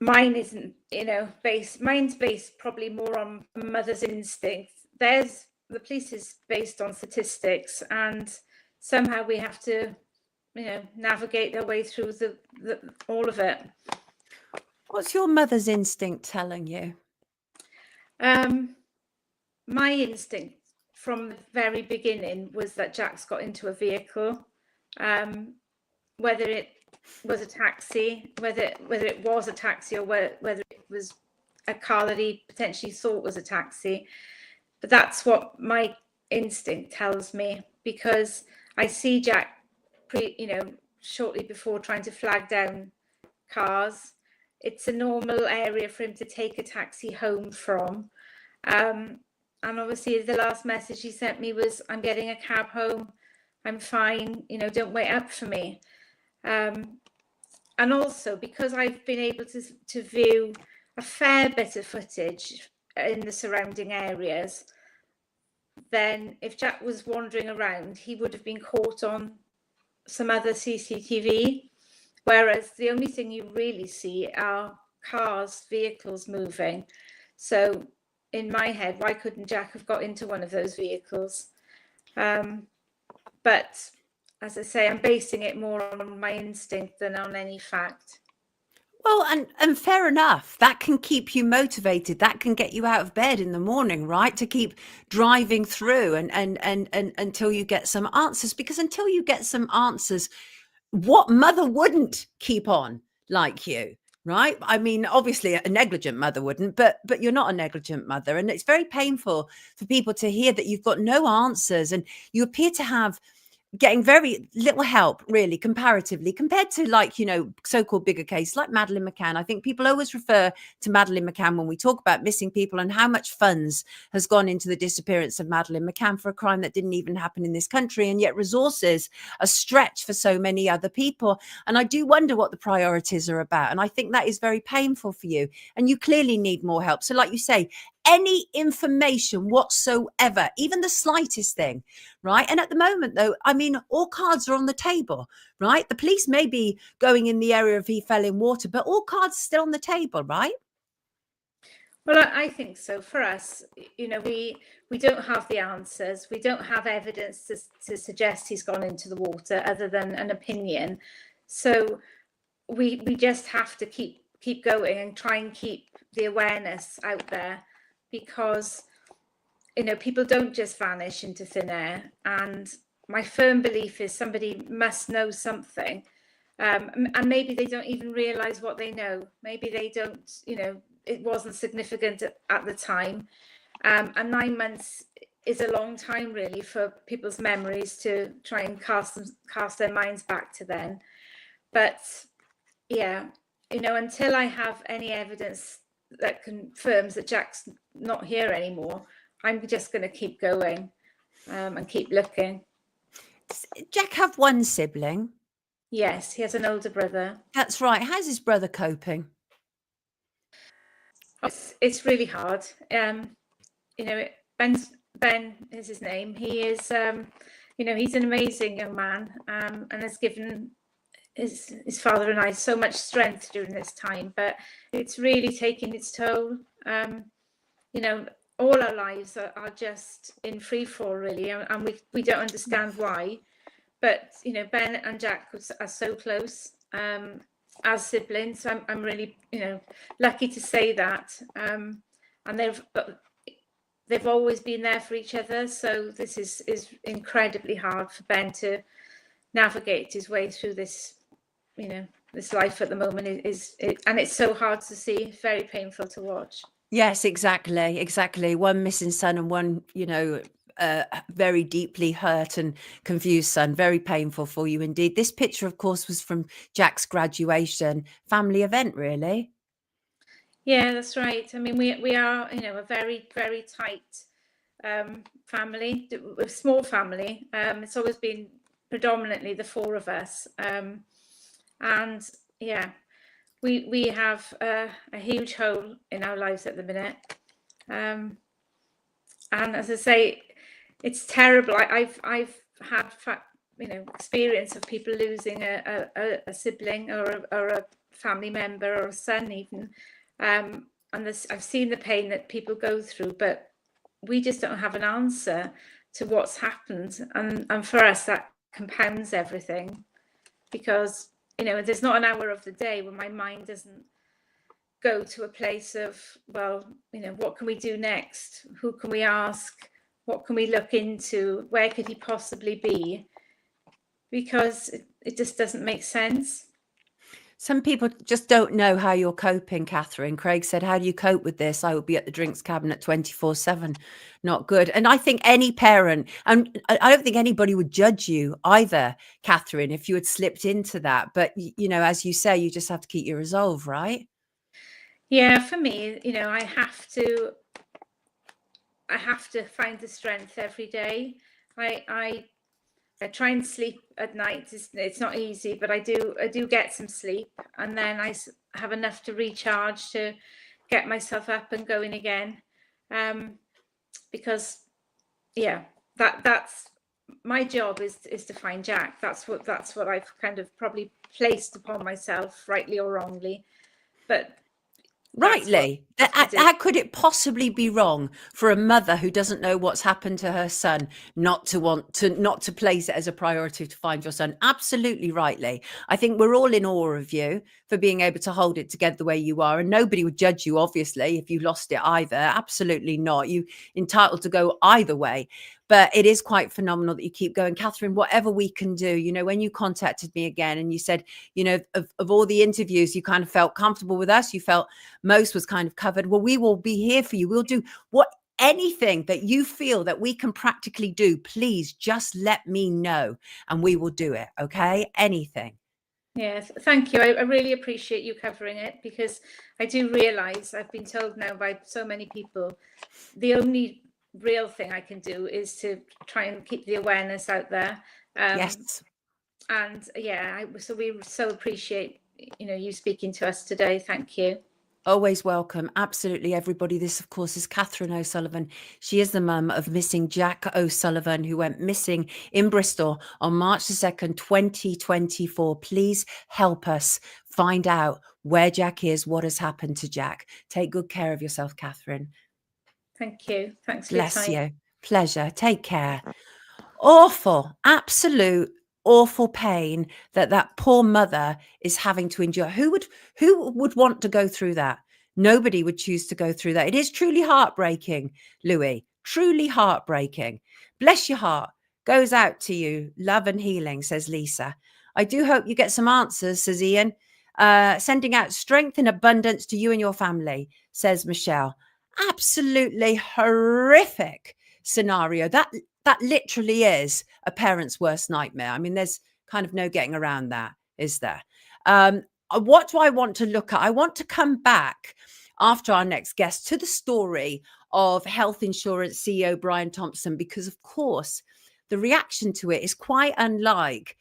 mine isn't, mine's based probably more on mother's instinct. The police is based on statistics, and somehow we have to, navigate their way through the all of it. What's your mother's instinct telling you? My instinct from the very beginning was that Jack's got into a vehicle, whether it was a taxi, whether it was a taxi or whether it was a car that he potentially thought was a taxi. But that's what my instinct tells me, because I see Jack shortly before trying to flag down cars. It's a normal area for him to take a taxi home from. And obviously the last message he sent me was, "I'm getting a cab home. I'm fine. Don't wait up for me." And also because I've been able to view a fair bit of footage in the surrounding areas, then if Jack was wandering around, he would have been caught on some other CCTV, whereas the only thing you really see are cars, vehicles moving. So in my head, why couldn't Jack have got into one of those vehicles? But as I say, I'm basing it more on my instinct than on any fact. Well, and fair enough. That can keep you motivated. That can get you out of bed in the morning, right? To keep driving through and until you get some answers. Because until you get some answers, what mother wouldn't keep on like you, right? I mean, obviously a negligent mother wouldn't, but you're not a negligent mother, and it's very painful for people to hear that you've got no answers and you appear to have getting very little help, really, comparatively, compared to, like, you know, so-called bigger case like Madeleine McCann. I think people always refer to Madeleine McCann when we talk about missing people and how much funds has gone into the disappearance of Madeleine McCann for a crime that didn't even happen in this country, and yet resources are stretched for so many other people. And I do wonder what the priorities are about, and I think that is very painful for you, and you clearly need more help. So, like you say, any information whatsoever, even the slightest thing, right? And at the moment, though, I mean, all cards are on the table, right? The police may be going in the area of he fell in water, but all cards are still on the table, right? Well, I think so. For us, you know, we don't have the answers. We don't have evidence to suggest he's gone into the water other than an opinion. So we just have to keep going and try and keep the awareness out there, because, you know, people don't just vanish into thin air. And my firm belief is somebody must know something. And maybe they don't even realize what they know. Maybe they don't, you know, it wasn't significant at the time. And 9 months is a long time, really, for people's memories to try and cast their minds back to then. But yeah, you know, until I have any evidence that confirms that Jack's not here anymore, I'm just going to keep going and keep looking. Does Jack have one sibling? Yes, he has an older brother. That's right. How's his brother coping? It's really hard. You know, Ben is his name. He is, you know, he's an amazing young man, and has given his father and I so much strength during this time, but it's really taking its toll. You know, all our lives are just in free fall, really, and we don't understand why. But, you know, Ben and Jack are so close as siblings. I'm really, you know, lucky to say that. And they've always been there for each other. So this is incredibly hard for Ben to navigate his way through this, you know, this life at the moment and it's so hard to see, very painful to watch. Yes, exactly. One missing son and one, you know, very deeply hurt and confused son. Very painful for you indeed. This picture, of course, was from Jack's graduation, family event, really. Yeah, that's right. I mean, we are, you know, a very, very tight family, a small family. It's always been predominantly the four of us. And yeah, we have a huge hole in our lives at the minute. And as I say, it's terrible. I've had, you know, experience of people losing a sibling or a family member or a son even. And I've seen the pain that people go through, but we just don't have an answer to what's happened. And for us, that compounds everything, because, you know, there's not an hour of the day when my mind doesn't go to a place of, well, you know, what can we do next? Who can we ask? What can we look into? Where could he possibly be? Because it just doesn't make sense. Some people just don't know how you're coping, Catherine. Craig said, how do you cope with this? I would be at the drinks cabinet 24/7. Not good. And I think any parent, and I don't think anybody would judge you either, Catherine, if you had slipped into that. But, you know, as you say, you just have to keep your resolve, right? Yeah, for me, you know, I have to find the strength every day. I try and sleep at night. It's not easy, but I do get some sleep, and then I have enough to recharge to get myself up and going again. Because yeah, that's my job is to find Jack. That's what I've kind of probably placed upon myself, rightly or wrongly. But Rightly. That's what How could it possibly be wrong for a mother who doesn't know what's happened to her son not to place it as a priority to find your son? Absolutely rightly. I think we're all in awe of you for being able to hold it together the way you are, and nobody would judge you, obviously, if you lost it either. Absolutely not. You're entitled to go either way. But it is quite phenomenal that you keep going. Catherine, whatever we can do, when you contacted me again and you said, of all the interviews, you kind of felt comfortable with us. You felt most was kind of covered. Well, we will be here for you. We'll do anything that you feel that we can practically do. Please just let me know and we will do it. Okay? Anything. Yes, thank you. I really appreciate you covering it, because I do realise, I've been told now by so many people, the only real thing I can do is to try and keep the awareness out there. Yes. And yeah, so we so appreciate you speaking to us today. Thank you. Always welcome. Absolutely, everybody. This, of course, is Catherine O'Sullivan. She is the mum of missing Jack O'Sullivan, who went missing in Bristol on March the 2nd, 2024. Please help us find out where Jack is, what has happened to Jack. Take good care of yourself, Catherine. Thank you. Thanks for your time. Bless you. Pleasure. Take care. Awful, absolute awful pain that poor mother is having to endure. Who would want to go through that? Nobody would choose to go through that. It is truly heartbreaking, Louis. Truly heartbreaking. Bless your heart. Goes out to you. Love and healing, says Lisa. I do hope you get some answers, says Ian. Sending out strength and abundance to you and your family, says Michelle. Absolutely horrific scenario. That literally is a parent's worst nightmare. I mean, there's kind of no getting around that, is there? What do I want to look at? I want to come back after our next guest to the story of health insurance CEO Brian Thompson, because, of course, the reaction to it is quite unlike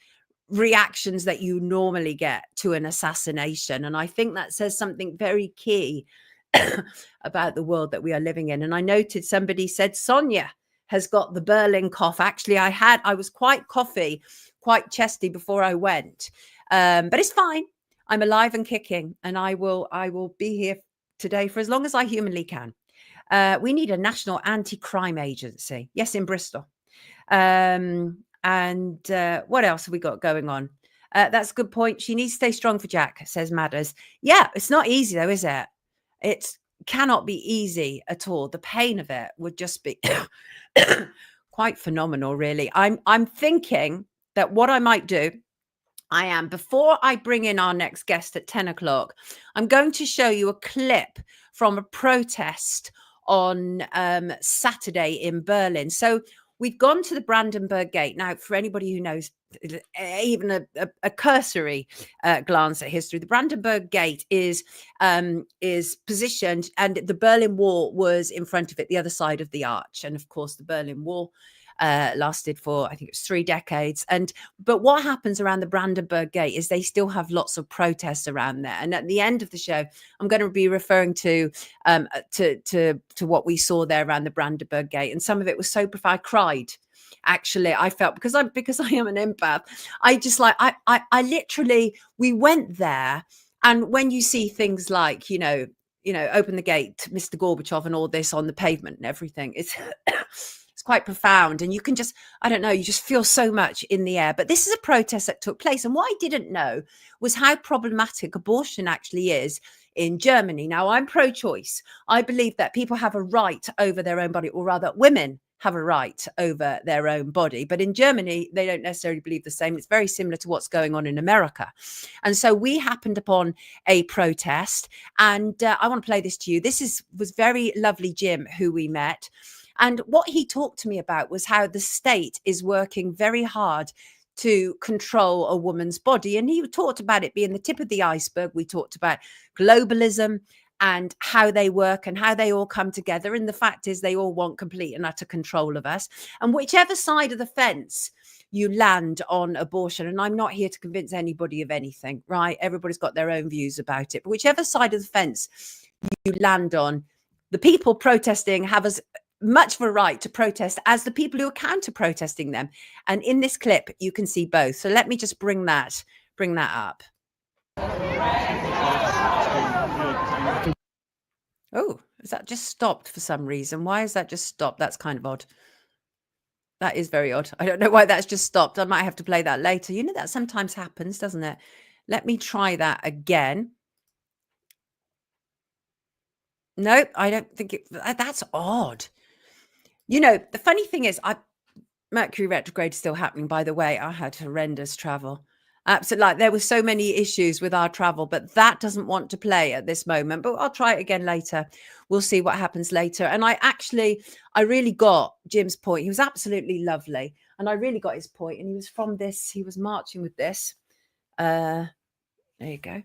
reactions that you normally get to an assassination. And I think that says something very key about the world that we are living in. And I noted somebody said Sonia has got the Berlin cough. Actually, I was quite coughy, quite chesty before I went, but it's fine. I'm alive and kicking, and I will be here today for as long as I humanly can. We need a national anti-crime agency. Yes, in Bristol. And what else have we got going on? That's a good point. She needs to stay strong for Jack, says Madders. Yeah, it's not easy though, is it? It cannot be easy at all. The pain of it would just be quite phenomenal, really. I'm thinking that what I might do, before I bring in our next guest at 10 o'clock, I'm going to show you a clip from a protest on Saturday in Berlin. So we've gone to the Brandenburg Gate. Now, for anybody who knows even a cursory glance at history, the Brandenburg Gate is positioned, and the Berlin Wall was in front of it, the other side of the arch. And of course, the Berlin Wall lasted for, I think it was 3 decades. But what happens around the Brandenburg Gate is they still have lots of protests around there. And at the end of the show, I'm going to be referring to what we saw there around the Brandenburg Gate. And some of it was so profound. I cried. Actually, I felt because I am an empath. I literally, we went there, and when you see things like open the gate, Mr. Gorbachev, and all this on the pavement and everything, it's it's quite profound, and you can just, I don't know, you just feel so much in the air. But this is a protest that took place, and what I didn't know was how problematic abortion actually is in Germany. Now, I'm pro-choice. I believe that people have a right over their own body, or rather, women have a right over their own body. But in Germany, they don't necessarily believe the same. It's very similar to what's going on in America. And so we happened upon a protest, and I want to play this to you. This was very lovely Jim, who we met. And what he talked to me about was how the state is working very hard to control a woman's body. And he talked about it being the tip of the iceberg. We talked about globalism and how they work and how they all come together. And the fact is they all want complete and utter control of us. And whichever side of the fence you land on abortion, and I'm not here to convince anybody of anything, right? Everybody's got their own views about it. But whichever side of the fence you land on, the people protesting have as much of a right to protest as the people who are counter protesting them. And in this clip, you can see both. So let me just bring that up. Oh, has that just stopped for some reason? Why has that just stopped? That's kind of odd. That is very odd. I don't know why that's just stopped. I might have to play that later. You know, that sometimes happens, doesn't it? Let me try that again. Nope, I don't think it. That's odd. You know, the funny thing is, Mercury retrograde is still happening, by the way. I had horrendous travel. Absolutely. Like, there were so many issues with our travel, but that doesn't want to play at this moment. But I'll try it again later. We'll see what happens later. And I really got Jim's point. He was absolutely lovely. And I really got his point. And he was from this, he was marching with this. There you go.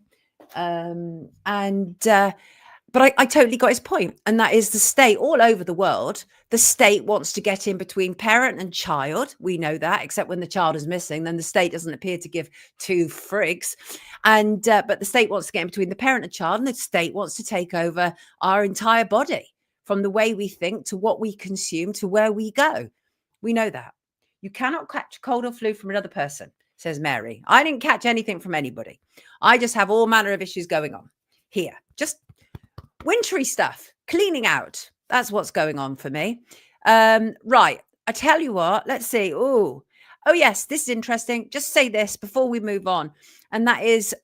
But I totally got his point. And that is the state all over the world. The state wants to get in between parent and child. We know that, except when the child is missing, then the state doesn't appear to give two frigs. But the state wants to get in between the parent and child, and the state wants to take over our entire body, from the way we think to what we consume to where we go. We know that. You cannot catch cold or flu from another person, says Mary. I didn't catch anything from anybody. I just have all manner of issues going on here. Just wintry stuff, cleaning out. That's what's going on for me. Right. I tell you what, let's see. Oh, yes, this is interesting. Just say this before we move on. And that is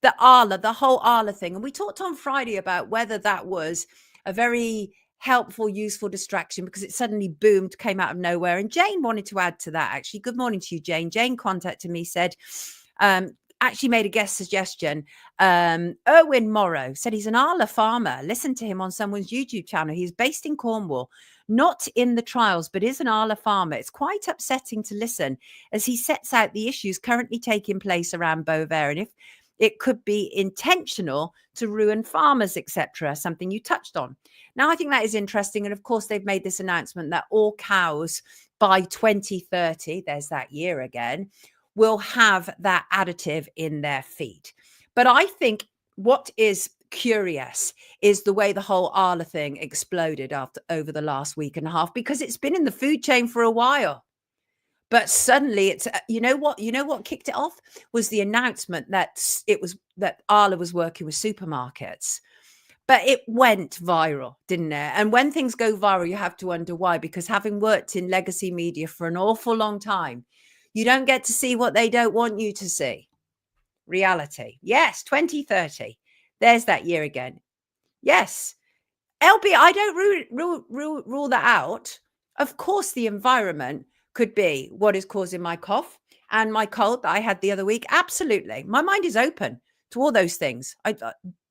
the Arla, the whole Arla thing. And we talked on Friday about whether that was a very helpful, useful distraction, because it suddenly boomed, came out of nowhere. And Jane wanted to add to that, actually. Good morning to you, Jane. Jane contacted me, said, actually made a guest suggestion. Erwin Morrow said he's an Arla farmer. Listen to him on someone's YouTube channel. He's based in Cornwall, not in the trials, but is an Arla farmer. It's quite upsetting to listen as he sets out the issues currently taking place around Bovair, and if it could be intentional to ruin farmers, etc., something you touched on. Now, I think that is interesting. And of course, they've made this announcement that all cows by 2030, there's that year again, will have that additive in their feed. But I think what is curious is the way the whole Arla thing exploded over the last week and a half, because it's been in the food chain for a while. But suddenly it's, you know what kicked it off was the announcement that Arla was working with supermarkets. But it went viral, didn't it? And when things go viral, you have to wonder why, because having worked in legacy media for an awful long time, you don't get to see what they don't want you to see. Reality. Yes, 2030. There's that year again. Yes. LB, I don't rule that out. Of course, the environment could be what is causing my cough and my cold that I had the other week. Absolutely. My mind is open to all those things. I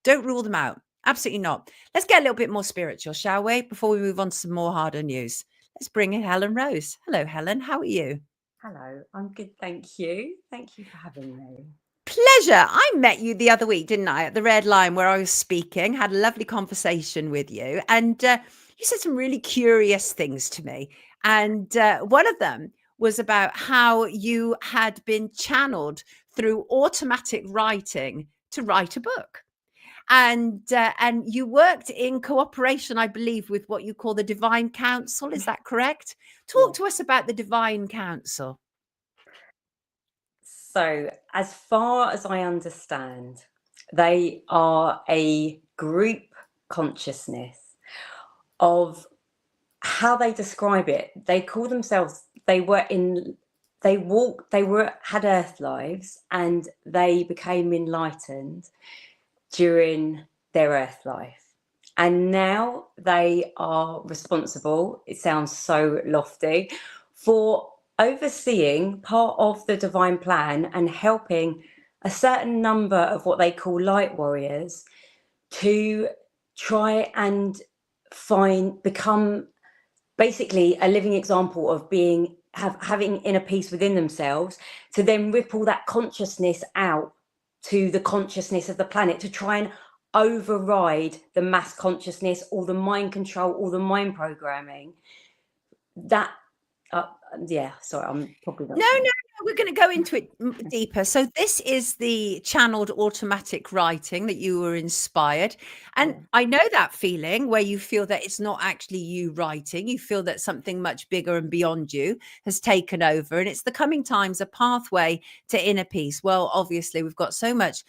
don't rule them out. Absolutely not. Let's get a little bit more spiritual, shall we? Before we move on to some more harder news. Let's bring in Helen Rose. Hello, Helen. How are you? Hello, I'm good, thank you. Thank you for having me. Pleasure. I met you the other week, didn't I, at the Red Lion where I was speaking, had a lovely conversation with you. And you said some really curious things to me. And one of them was about how you had been channeled through automatic writing to write a book. And you worked in cooperation, I believe, with what you call the Divine Council. Is that correct? Talk to us about the Divine Council. So, as far as I understand, they are a group consciousness of how they describe it. They call themselves, had earth lives, and they became enlightened during their earth life. And now they are responsible, it sounds so lofty, for overseeing part of the divine plan and helping a certain number of what they call light warriors to try and become basically a living example of having inner peace within themselves, to then ripple that consciousness out to the consciousness of the planet, to try and override the mass consciousness, all the mind control, all the mind programming. That sorry, I'm probably not. No, we're going to go into it deeper. So this is the channeled automatic writing that you were inspired. And I know that feeling where you feel that it's not actually you writing. You feel that something much bigger and beyond you has taken over. And it's the coming times, a pathway to inner peace. Well, obviously, we've got so much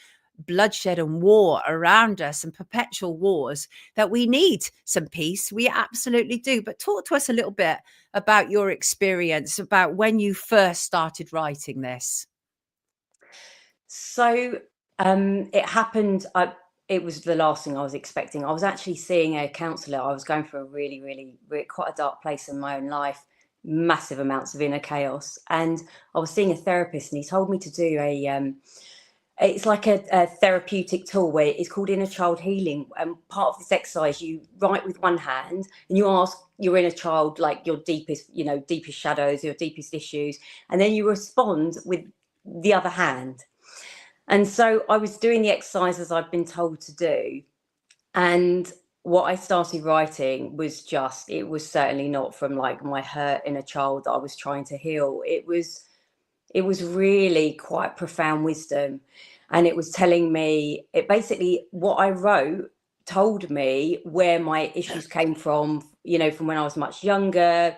bloodshed and war around us and perpetual wars that we need some peace. We absolutely do. But talk to us a little bit about your experience, about when you first started writing this. So it happened. It was the last thing I was expecting. I was actually seeing a counsellor. I was going through a really quite a dark place in my own life, massive amounts of inner chaos, and I was seeing a therapist, and he told me to do it's like a therapeutic tool where it's called inner child healing. And part of this exercise, you write with one hand and you ask your inner child, like your deepest shadows, your deepest issues, and then you respond with the other hand. And so I was doing the exercises I've been told to do. And what I started writing was it was certainly not from like my hurt inner child that I was trying to heal. It was really quite profound wisdom. And it was telling me, what I wrote told me where my issues came from, from when I was much younger.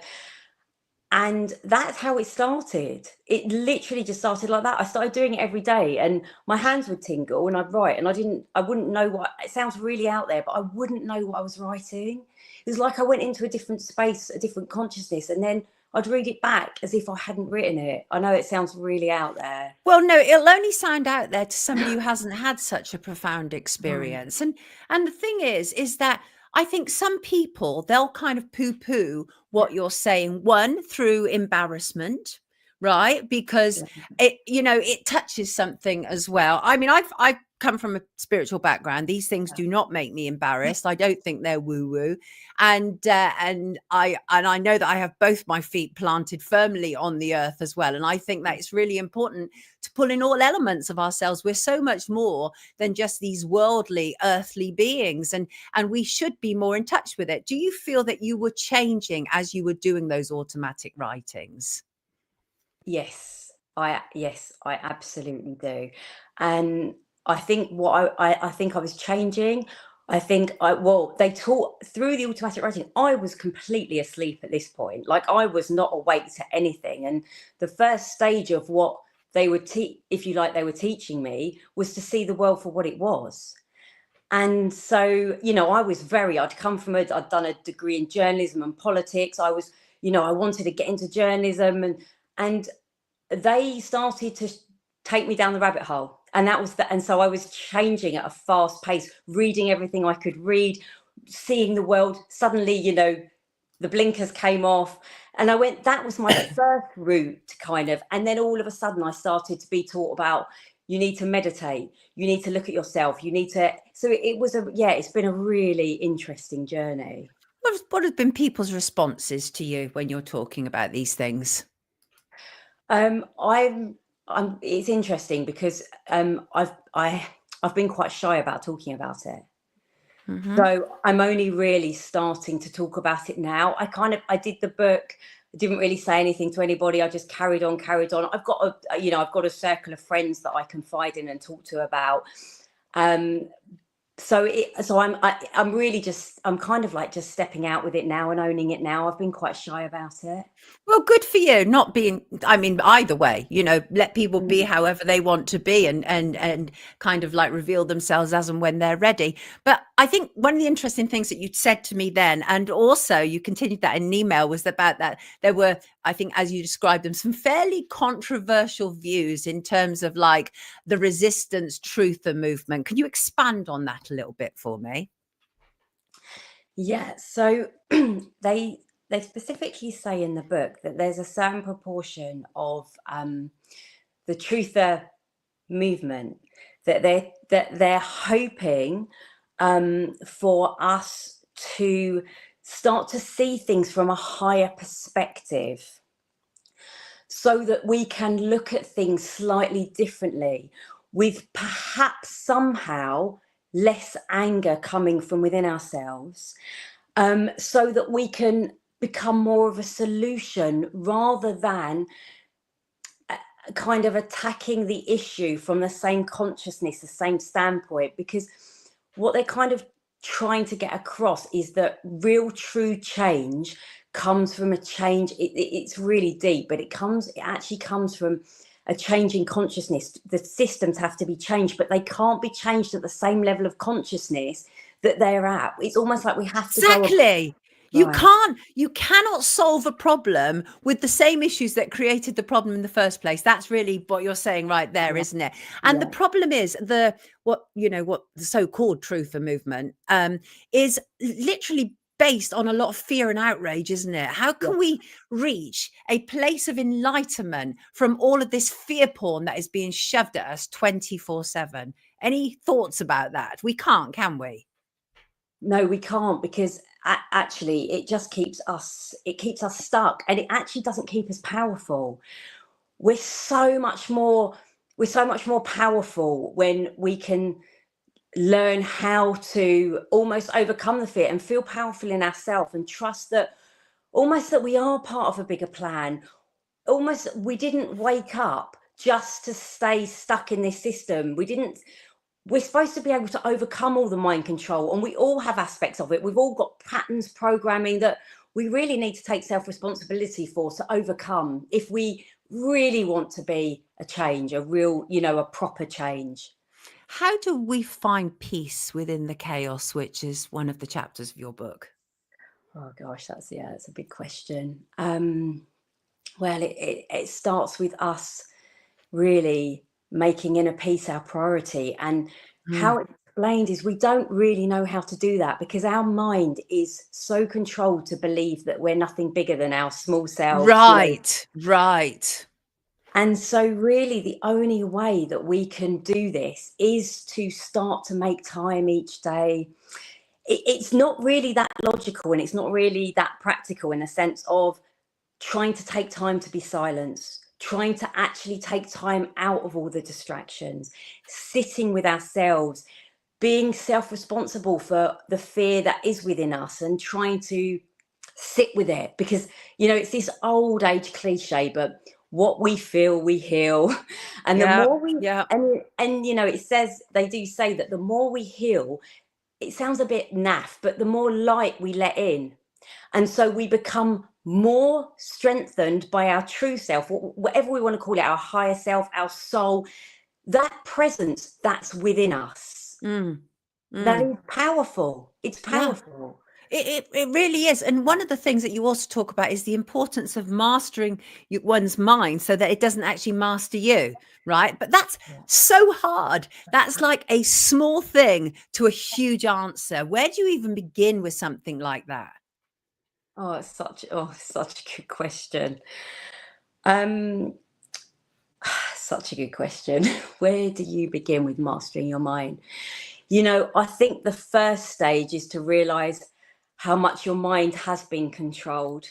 And that's how it started. It literally just started like that. I started doing it every day, and my hands would tingle and I'd write, and I wouldn't know what, it sounds really out there, but I wouldn't know what I was writing. It was like I went into a different space, a different consciousness, and then I'd read it back as if I hadn't written it. I know it sounds really out there. Well, no, it'll only sound out there to somebody who hasn't had such a profound experience. And the thing is that I think some people, they'll kind of poo-poo what you're saying, one, through embarrassment, right? Because it touches something as well. I mean, I've come from a spiritual background. These things do not make me embarrassed. I don't think they're woo-woo. And I know that I have both my feet planted firmly on the earth as well. And I think that it's really important to pull in all elements of ourselves. We're so much more than just these worldly, earthly beings, and we should be more in touch with it. Do you feel that you were changing as you were doing those automatic writings? Yes, I absolutely do. And I think I think I was changing. I think they taught through the automatic writing. I was completely asleep at this point. Like, I was not awake to anything. And the first stage of what they were they were teaching me was to see the world for what it was. And so, I'd come from I'd done a degree in journalism and politics. I was, I wanted to get into journalism, and they started to take me down the rabbit hole. And that was and so I was changing at a fast pace, reading everything I could read, seeing the world. Suddenly, the blinkers came off, and I went, that was my first route kind of. And then all of a sudden I started to be taught about, you need to meditate, you need to look at yourself, so it was it's been a really interesting journey. What have been people's responses to you when you're talking about these things? It's interesting because I've been quite shy about talking about it. Mm-hmm. So I'm only really starting to talk about it now. I did the book. I didn't really say anything to anybody. I just carried on. I've got a circle of friends that I confide in and talk to about. So I'm really I'm kind of like just stepping out with it now and owning it now. I've been quite shy about it. Well, good for you. Not being, I mean, either way, let people be however they want to be, and kind of like reveal themselves as and when they're ready. But I think one of the interesting things that you said to me then, and also you continued that in an email, was about that there were, I think, as you described them, some fairly controversial views in terms of like the resistance truther movement. Can you expand on that a little bit for me? Yeah, so they specifically say in the book that there's a certain proportion of the truther movement that they're hoping for us to start to see things from a higher perspective, so that we can look at things slightly differently, with perhaps somehow less anger coming from within ourselves, so that we can become more of a solution rather than kind of attacking the issue from the same consciousness, the same standpoint. Because what they're kind of trying to get across is that real true change comes from a change. It's really deep, but it actually comes from a change in consciousness. The systems have to be changed, but they can't be changed at the same level of consciousness that they're at. It's almost like we have to go. Exactly. Right. You cannot solve a problem with the same issues that created the problem in the first place. That's really what you're saying right there, Yeah. isn't it? And the Yeah. problem is what the so-called truther movement is literally based on a lot of fear and outrage, isn't it? How can we reach a place of enlightenment from all of this fear porn that is being shoved at us 24/7? Any thoughts about that? We can't, can we? No, we can't, because actually it just keeps us stuck, and it actually doesn't keep us powerful. We're so much more powerful when we can learn how to almost overcome the fear and feel powerful in ourselves, and trust that we are part of a bigger plan. Almost we didn't wake up just to stay stuck in this system. We're supposed to be able to overcome all the mind control, and we all have aspects of it. We've all got patterns, programming that we really need to take self-responsibility for, to overcome, if we really want to be a change, a real, a proper change. How do we find peace within the chaos, which is one of the chapters of your book? Oh gosh, that's a big question. Well, it starts with us really making inner peace our priority, and how it's explained is we don't really know how to do that, because our mind is so controlled to believe that we're nothing bigger than our small selves. Right. And so really the only way that we can do this is to start to make time each day. It's not really that logical, and it's not really that practical, in the sense of trying to take time to be silenced, trying to actually take time out of all the distractions, sitting with ourselves, being self-responsible for the fear that is within us, and trying to sit with it. Because, it's this old age cliche, but what we feel, we heal. And the more we, and it says, they do say that the more we heal, it sounds a bit naff, but the more light we let in. And so we become more strengthened by our true self, whatever we want to call it, our higher self, our soul, that presence that's within us. That is powerful. It's powerful. It really is. And one of the things that you also talk about is the importance of mastering one's mind so that it doesn't actually master you, right? But that's so hard. That's like a small thing to a huge answer. Where do you even begin with something like that? Oh, it's such a good question. Such a good question. Where do you begin with mastering your mind? I think the first stage is to realize how much your mind has been controlled.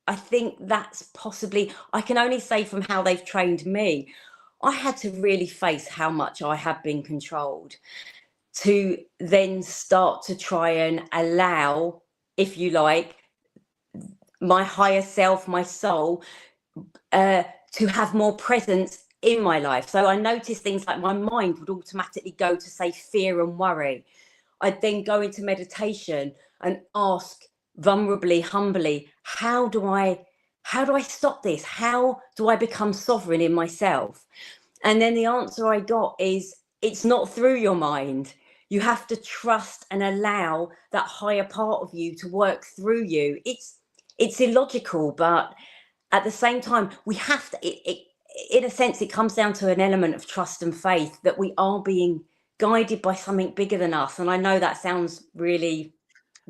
I think that's possibly, I can only say from how they've trained me, I had to really face how much I have been controlled, to then start to try and allow, if you like, my higher self, my soul, to have more presence in my life. So I noticed things like my mind would automatically go to, say, fear and worry. I'd then go into meditation and ask vulnerably, humbly, how do I stop this? How do I become sovereign in myself? And then the answer I got is, it's not through your mind. You have to trust and allow that higher part of you to work through you. It's illogical, but at the same time, we have to, in a sense, it comes down to an element of trust and faith that we are being guided by something bigger than us. And I know that sounds really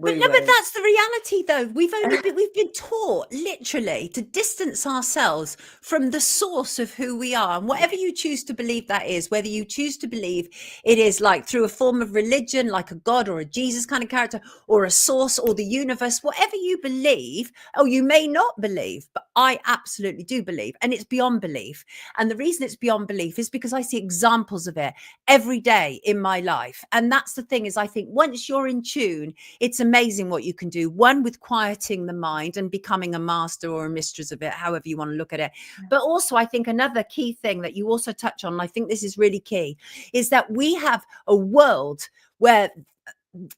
But that's the reality, though. We've been taught literally to distance ourselves from the source of who we are, and whatever you choose to believe that is, whether you choose to believe it is like through a form of religion, like a God or a Jesus kind of character, or a source or the universe, whatever you believe, or you may not believe, but I absolutely do believe, and it's beyond belief. And the reason it's beyond belief is because I see examples of it every day in my life. And that's the thing, is I think once you're in tune, it's amazing what you can do, one, with quieting the mind and becoming a master or a mistress of it, however you want to look at it. But also, I think another key thing that you also touch on, and I think this is really key, is that we have a world where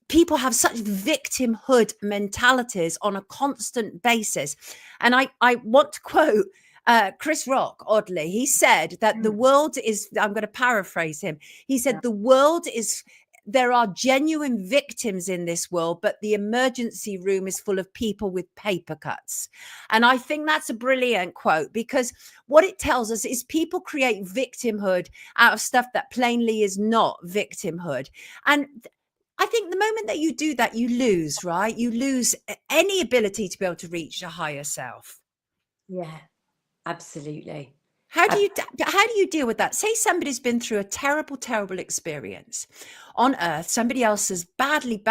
people have such victimhood mentalities on a constant basis. And I want to quote Chris Rock, oddly, he said that the world is, I'm going to paraphrase him. He said, Yeah. the world is, there are genuine victims in this world, but the emergency room is full of people with paper cuts. And I think that's a brilliant quote, because what it tells us is people create victimhood out of stuff that plainly is not victimhood. And I think the moment that you do that, you lose, right? You lose any ability to be able to reach a higher self. Yeah, absolutely. How do you deal with that? Say somebody's been through a terrible experience on earth. Somebody else has badly,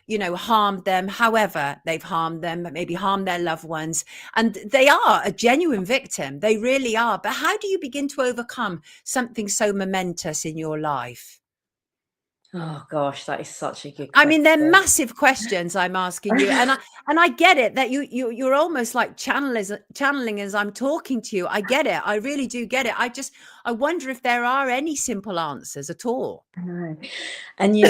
harmed them. However, they've harmed them, maybe harmed their loved ones, and they are a genuine victim. They really are. But how do you begin to overcome something so momentous in your life? Oh gosh, that is such a good question. I mean, they're massive questions I'm asking you, and I get it that you're almost like channeling as I'm talking to you. I get it. I really do get it. I wonder if there are any simple answers at all. I know. And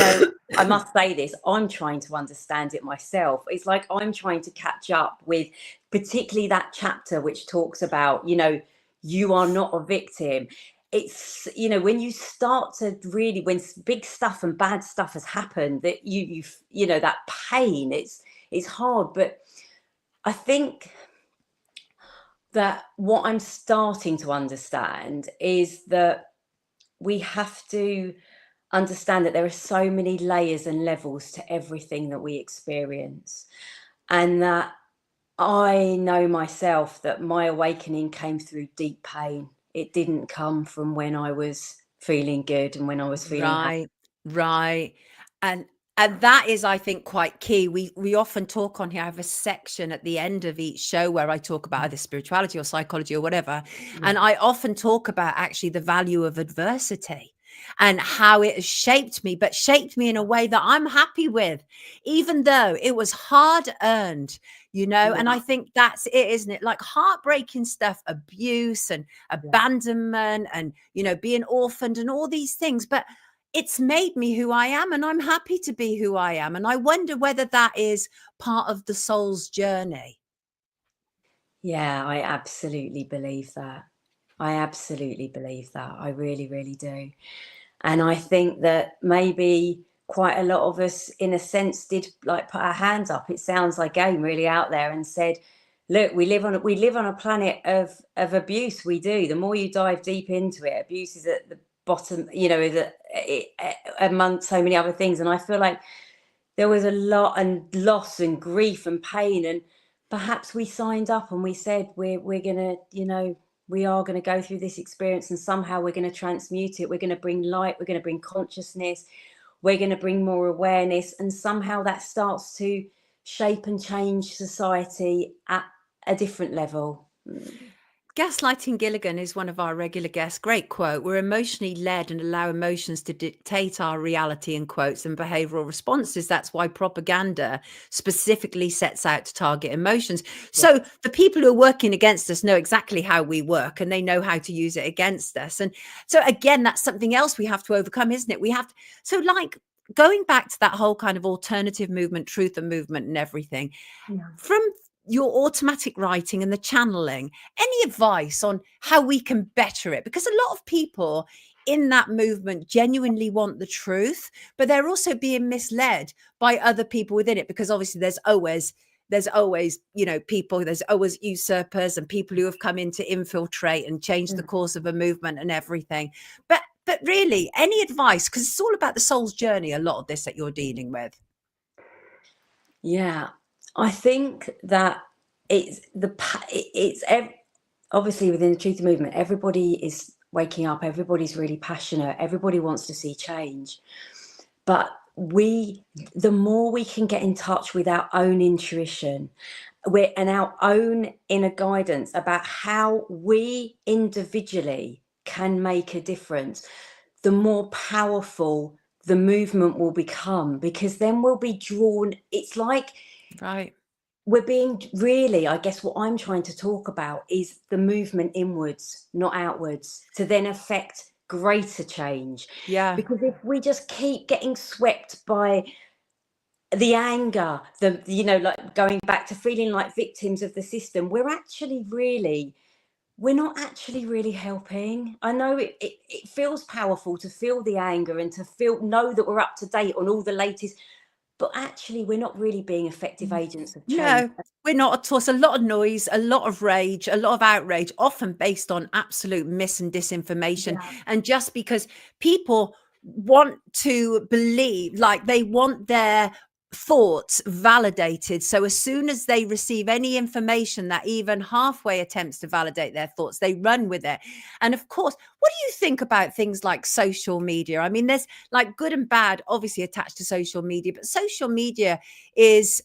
I must say this, I'm trying to understand it myself. It's like I'm trying to catch up with particularly that chapter which talks about, you are not a victim. It's, when you start to really, when big stuff and bad stuff has happened, that that pain, it's hard. But I think that what I'm starting to understand is that we have to understand that there are so many layers and levels to everything that we experience, and that I know myself that my awakening came through deep pain. It didn't come from when I was feeling good and when I was feeling happy. Right. And that is, I think, quite key. We often talk on here. I have a section at the end of each show where I talk about either spirituality or psychology or whatever. And I often talk about actually the value of adversity and how it has shaped me, but shaped me in a way that I'm happy with, even though it was hard earned, and I think that's it, isn't it? Like heartbreaking stuff, abuse and abandonment and, being orphaned and all these things. But it's made me who I am, and I'm happy to be who I am. And I wonder whether that is part of the soul's journey. Yeah, I absolutely believe that. I really, really do. And I think that maybe quite a lot of us, in a sense, did like put our hands up. It sounds like game really out there and said, look, we live on a planet of abuse. We do. The more you dive deep into it, abuse is at the bottom, among so many other things. And I feel like there was a lot and loss and grief and pain, and perhaps we signed up and we said we're gonna, we are going to go through this experience, and somehow we're going to transmute it. We're going to bring light. We're going to bring consciousness. We're going to bring more awareness, and somehow that starts to shape and change society at a different level. Gaslighting Gilligan is one of our regular guests. Great quote. We're emotionally led and allow emotions to dictate our reality, in quotes, and behavioral responses. That's why propaganda specifically sets out to target emotions. So the people who are working against us know exactly how we work, and they know how to use it against us. And so again, that's something else we have to overcome, isn't it? We have to, so like going back to that whole kind of alternative movement, truth and movement and everything, from your automatic writing and the channeling, any advice on how we can better it? Because a lot of people in that movement genuinely want the truth, but they're also being misled by other people within it, because obviously there's always people, there's always usurpers and people who have come in to infiltrate and change the course of a movement and everything. But really, any advice? Because it's all about the soul's journey, a lot of this that you're dealing with. Yeah, I think that it's obviously within the truth movement, everybody is waking up, everybody's really passionate, everybody wants to see change. But the more we can get in touch with our own intuition and our own inner guidance about how we individually can make a difference, the more powerful the movement will become, because then we'll be drawn. It's like, right, we're being really, I guess what I'm trying to talk about is the movement inwards, not outwards, to then affect greater change. Yeah. Because if we just keep getting swept by the anger, like going back to feeling like victims of the system, we're actually really we're not actually really helping. I know it feels powerful to feel the anger and to know that we're up to date on all the latest, but actually we're not really being effective agents of change. No, we're not at all. It's a lot of noise, a lot of rage, a lot of outrage, often based on absolute mis and disinformation. Yeah. And just because people want to believe, like they want their thoughts validated. So as soon as they receive any information that even halfway attempts to validate their thoughts, they run with it. And of course, what do you think about things like social media? I mean, there's like good and bad, obviously attached to social media, but social media is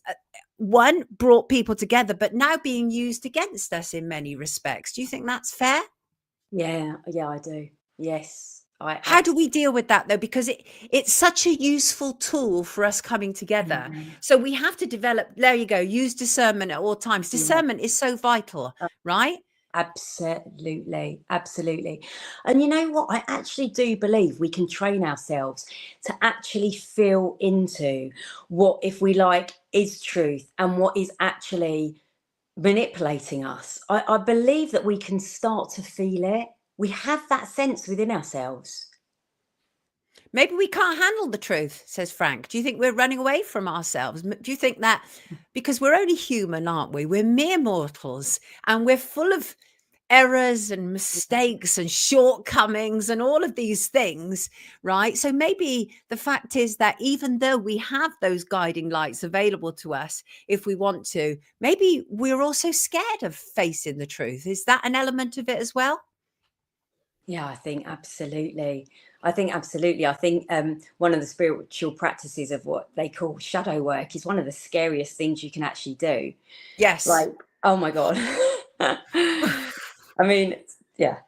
one, brought people together, but now being used against us in many respects. Do you think that's fair? Yeah, I do. Yes. How do we deal with that though? Because it's such a useful tool for us coming together. So we have to develop, there you go, use discernment at all times. Discernment is so vital, right? Absolutely. And you know what? I actually do believe we can train ourselves to actually feel into what, if we like, is truth and what is actually manipulating us. I believe that we can start to feel it. We have that sense within ourselves. Maybe we can't handle the truth, says Frank. Do you think we're running away from ourselves? Do you think that because we're only human, aren't we? We're mere mortals and we're full of errors and mistakes and shortcomings and all of these things, right? So maybe the fact is that even though we have those guiding lights available to us, if we want to, maybe we're also scared of facing the truth. Is that an element of it as well? Yeah, I think absolutely. I think one of the spiritual practices of what they call shadow work is one of the scariest things you can actually do. Yes. Like, oh my God. I mean, yeah.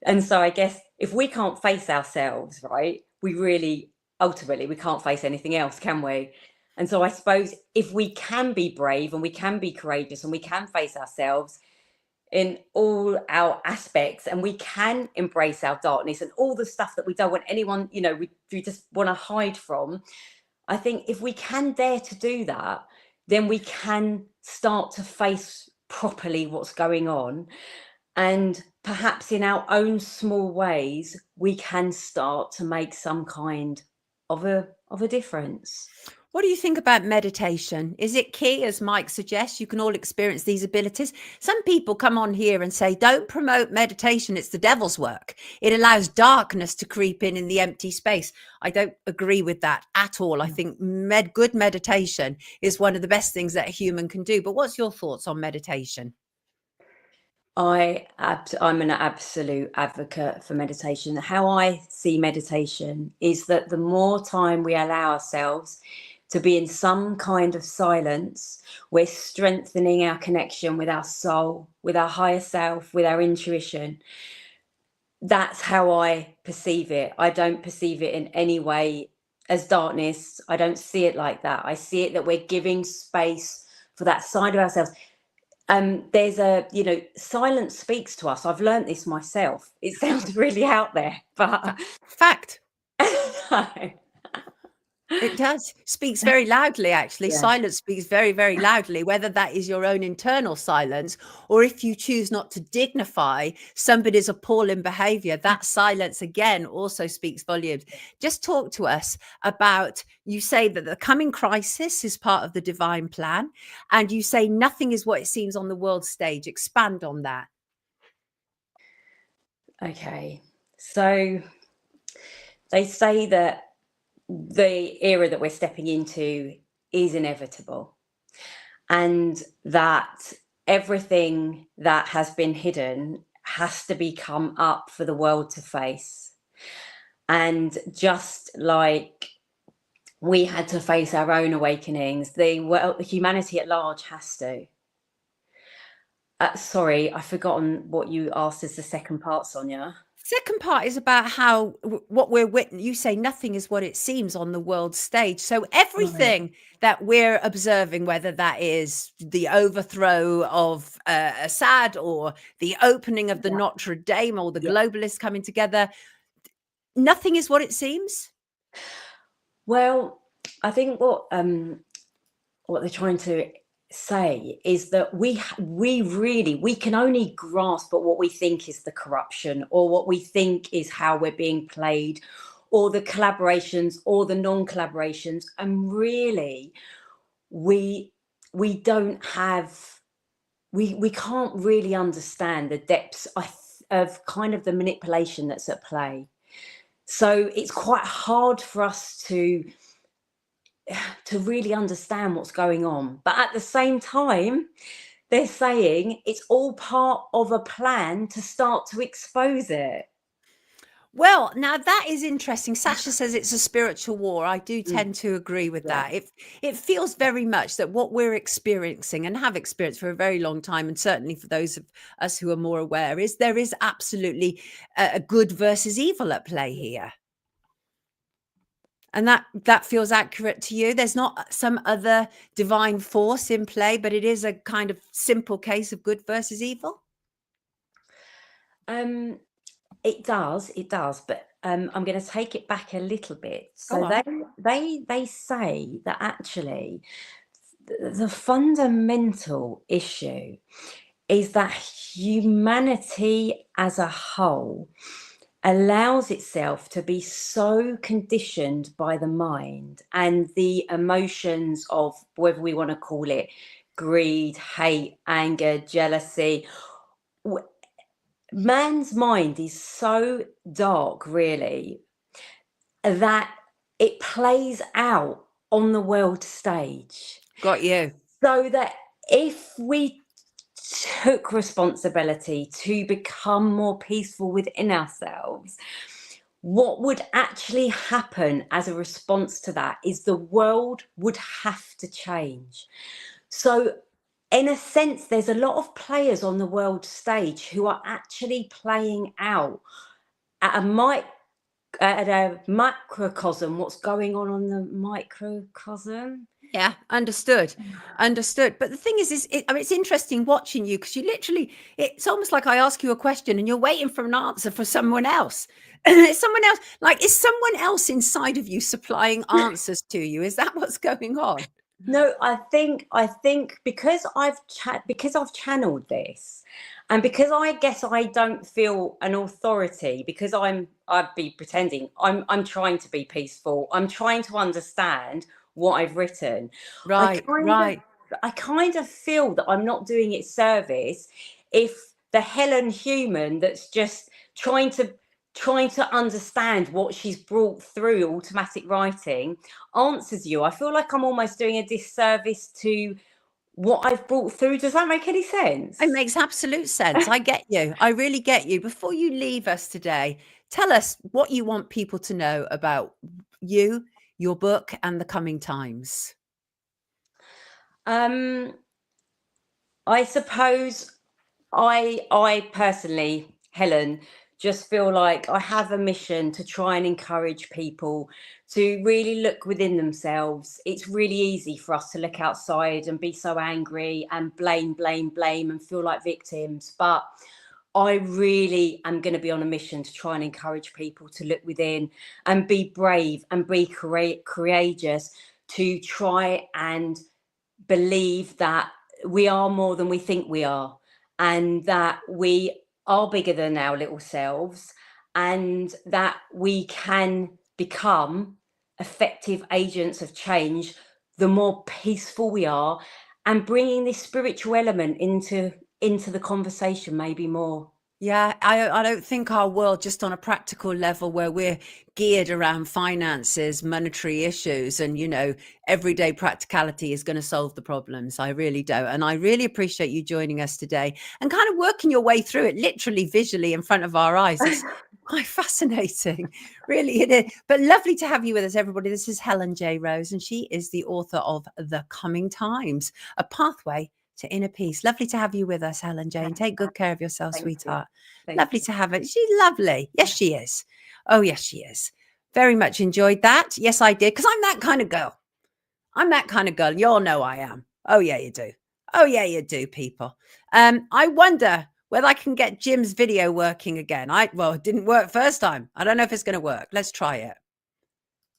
And so I guess if we can't face ourselves, right, ultimately, we can't face anything else, can we? And so I suppose if we can be brave and we can be courageous and we can face ourselves in all our aspects and we can embrace our darkness and all the stuff that we don't want anyone, we just want to hide from. I think if we can dare to do that, then we can start to face properly what's going on. And perhaps in our own small ways, we can start to make some kind of a difference. What do you think about meditation? Is it key, as Mike suggests? You can all experience these abilities. Some people come on here and say, don't promote meditation. It's the devil's work. It allows darkness to creep in the empty space. I don't agree with that at all. I think good meditation is one of the best things that a human can do. But what's your thoughts on meditation? I'm an absolute advocate for meditation. How I see meditation is that the more time we allow ourselves to be in some kind of silence, we're strengthening our connection with our soul, with our higher self, with our intuition. That's how I perceive it. I don't perceive it in any way as darkness. I don't see it like that. I see it that we're giving space for that side of ourselves. There's silence speaks to us. I've learned this myself. It sounds really out there, but fact. No. It does. Speaks very loudly, actually. Yeah. Silence speaks very, very loudly, whether that is your own internal silence or if you choose not to dignify somebody's appalling behavior, that silence again also speaks volumes. Just talk to us about, you say that the coming crisis is part of the divine plan, and you say nothing is what it seems on the world stage. Expand on that. Okay. So they say that the era that we're stepping into is inevitable, and that everything that has been hidden has to be come up for the world to face. And just like we had to face our own awakenings, humanity at large has to. Sorry, I've forgotten what you asked as the second part, Sonia. Second part is about how what we're witnessing. You say nothing is what it seems on the world stage. So everything that we're observing, whether that is the overthrow of Assad or the opening of the Notre Dame or the globalists coming together, nothing is what it seems. Well, I think what they're trying to say is that we can only grasp at what we think is the corruption, or what we think is how we're being played, or the collaborations or the non-collaborations, and really we don't have, we can't really understand the depths of kind of the manipulation that's at play. So it's quite hard for us to really understand what's going on. But at the same time, they're saying it's all part of a plan to start to expose it. Well, now that is interesting. Sasha says it's a spiritual war. I do Mm. tend to agree with Yeah. that. It feels very much that what we're experiencing and have experienced for a very long time, and certainly for those of us who are more aware, is there is absolutely a good versus evil at play here. And that feels accurate to you. There's not some other divine force in play, but it is a kind of simple case of good versus evil. It does, but I'm going to take it back a little bit. Go So on. they say that actually the fundamental issue is that humanity as a whole allows itself to be so conditioned by the mind and the emotions of, whether we want to call it greed, hate, anger, jealousy. Man's mind is so dark, really, that it plays out on the world stage. Got you. So that if we took responsibility to become more peaceful within ourselves, what would actually happen as a response to that is the world would have to change. So in a sense, there's a lot of players on the world stage who are actually playing out at a macrocosm what's going on the microcosm. Yeah, understood. But the thing is it's interesting watching you, because you literally, it's almost like I ask you a question and you're waiting for an answer for someone else. It's someone else, like, is someone else inside of you supplying answers to you? Is that what's going on? No, I think because I've channeled this, and because I guess I don't feel an authority, because I'd be pretending I'm trying to be peaceful. I'm trying to understand what I've written. Right. I kind of feel that I'm not doing it service if the Helen human that's just trying to understand what she's brought through automatic writing answers you. I feel like I'm almost doing a disservice to what I've brought through. Does that make any sense? It makes absolute sense. I get you. I really get you. Before you leave us today, tell us what you want people to know about you, your book, and the coming times. I suppose I personally, Helen, just feel like I have a mission to try and encourage people to really look within themselves. It's really easy for us to look outside and be so angry and blame and feel like victims. But I really am going to be on a mission to try and encourage people to look within and be brave and be courageous, to try and believe that we are more than we think we are, and that we are bigger than our little selves, and that we can become effective agents of change the more peaceful we are, and bringing this spiritual element into the conversation maybe more. Yeah, I don't think our world, just on a practical level, where we're geared around finances, monetary issues, and, everyday practicality is going to solve the problems. I really don't. And I really appreciate you joining us today and kind of working your way through it, literally visually in front of our eyes. It's quite fascinating. Really, it is. But lovely to have you with us, everybody. This is Helen J. Rose, and she is the author of The Coming Times, A Pathway to Inner Peace. Lovely to have you with us, Helen Jane. Take good care of yourself, Thank sweetheart. you. Lovely to have her. She's lovely. Yes, she is. Oh, yes, she is. Very much enjoyed that. Yes, I did. Because I'm that kind of girl. You all know I am. Oh, yeah, you do. Oh, yeah, you do, people. I wonder whether I can get Jim's video working again. It didn't work first time. I don't know if it's going to work. Let's try it.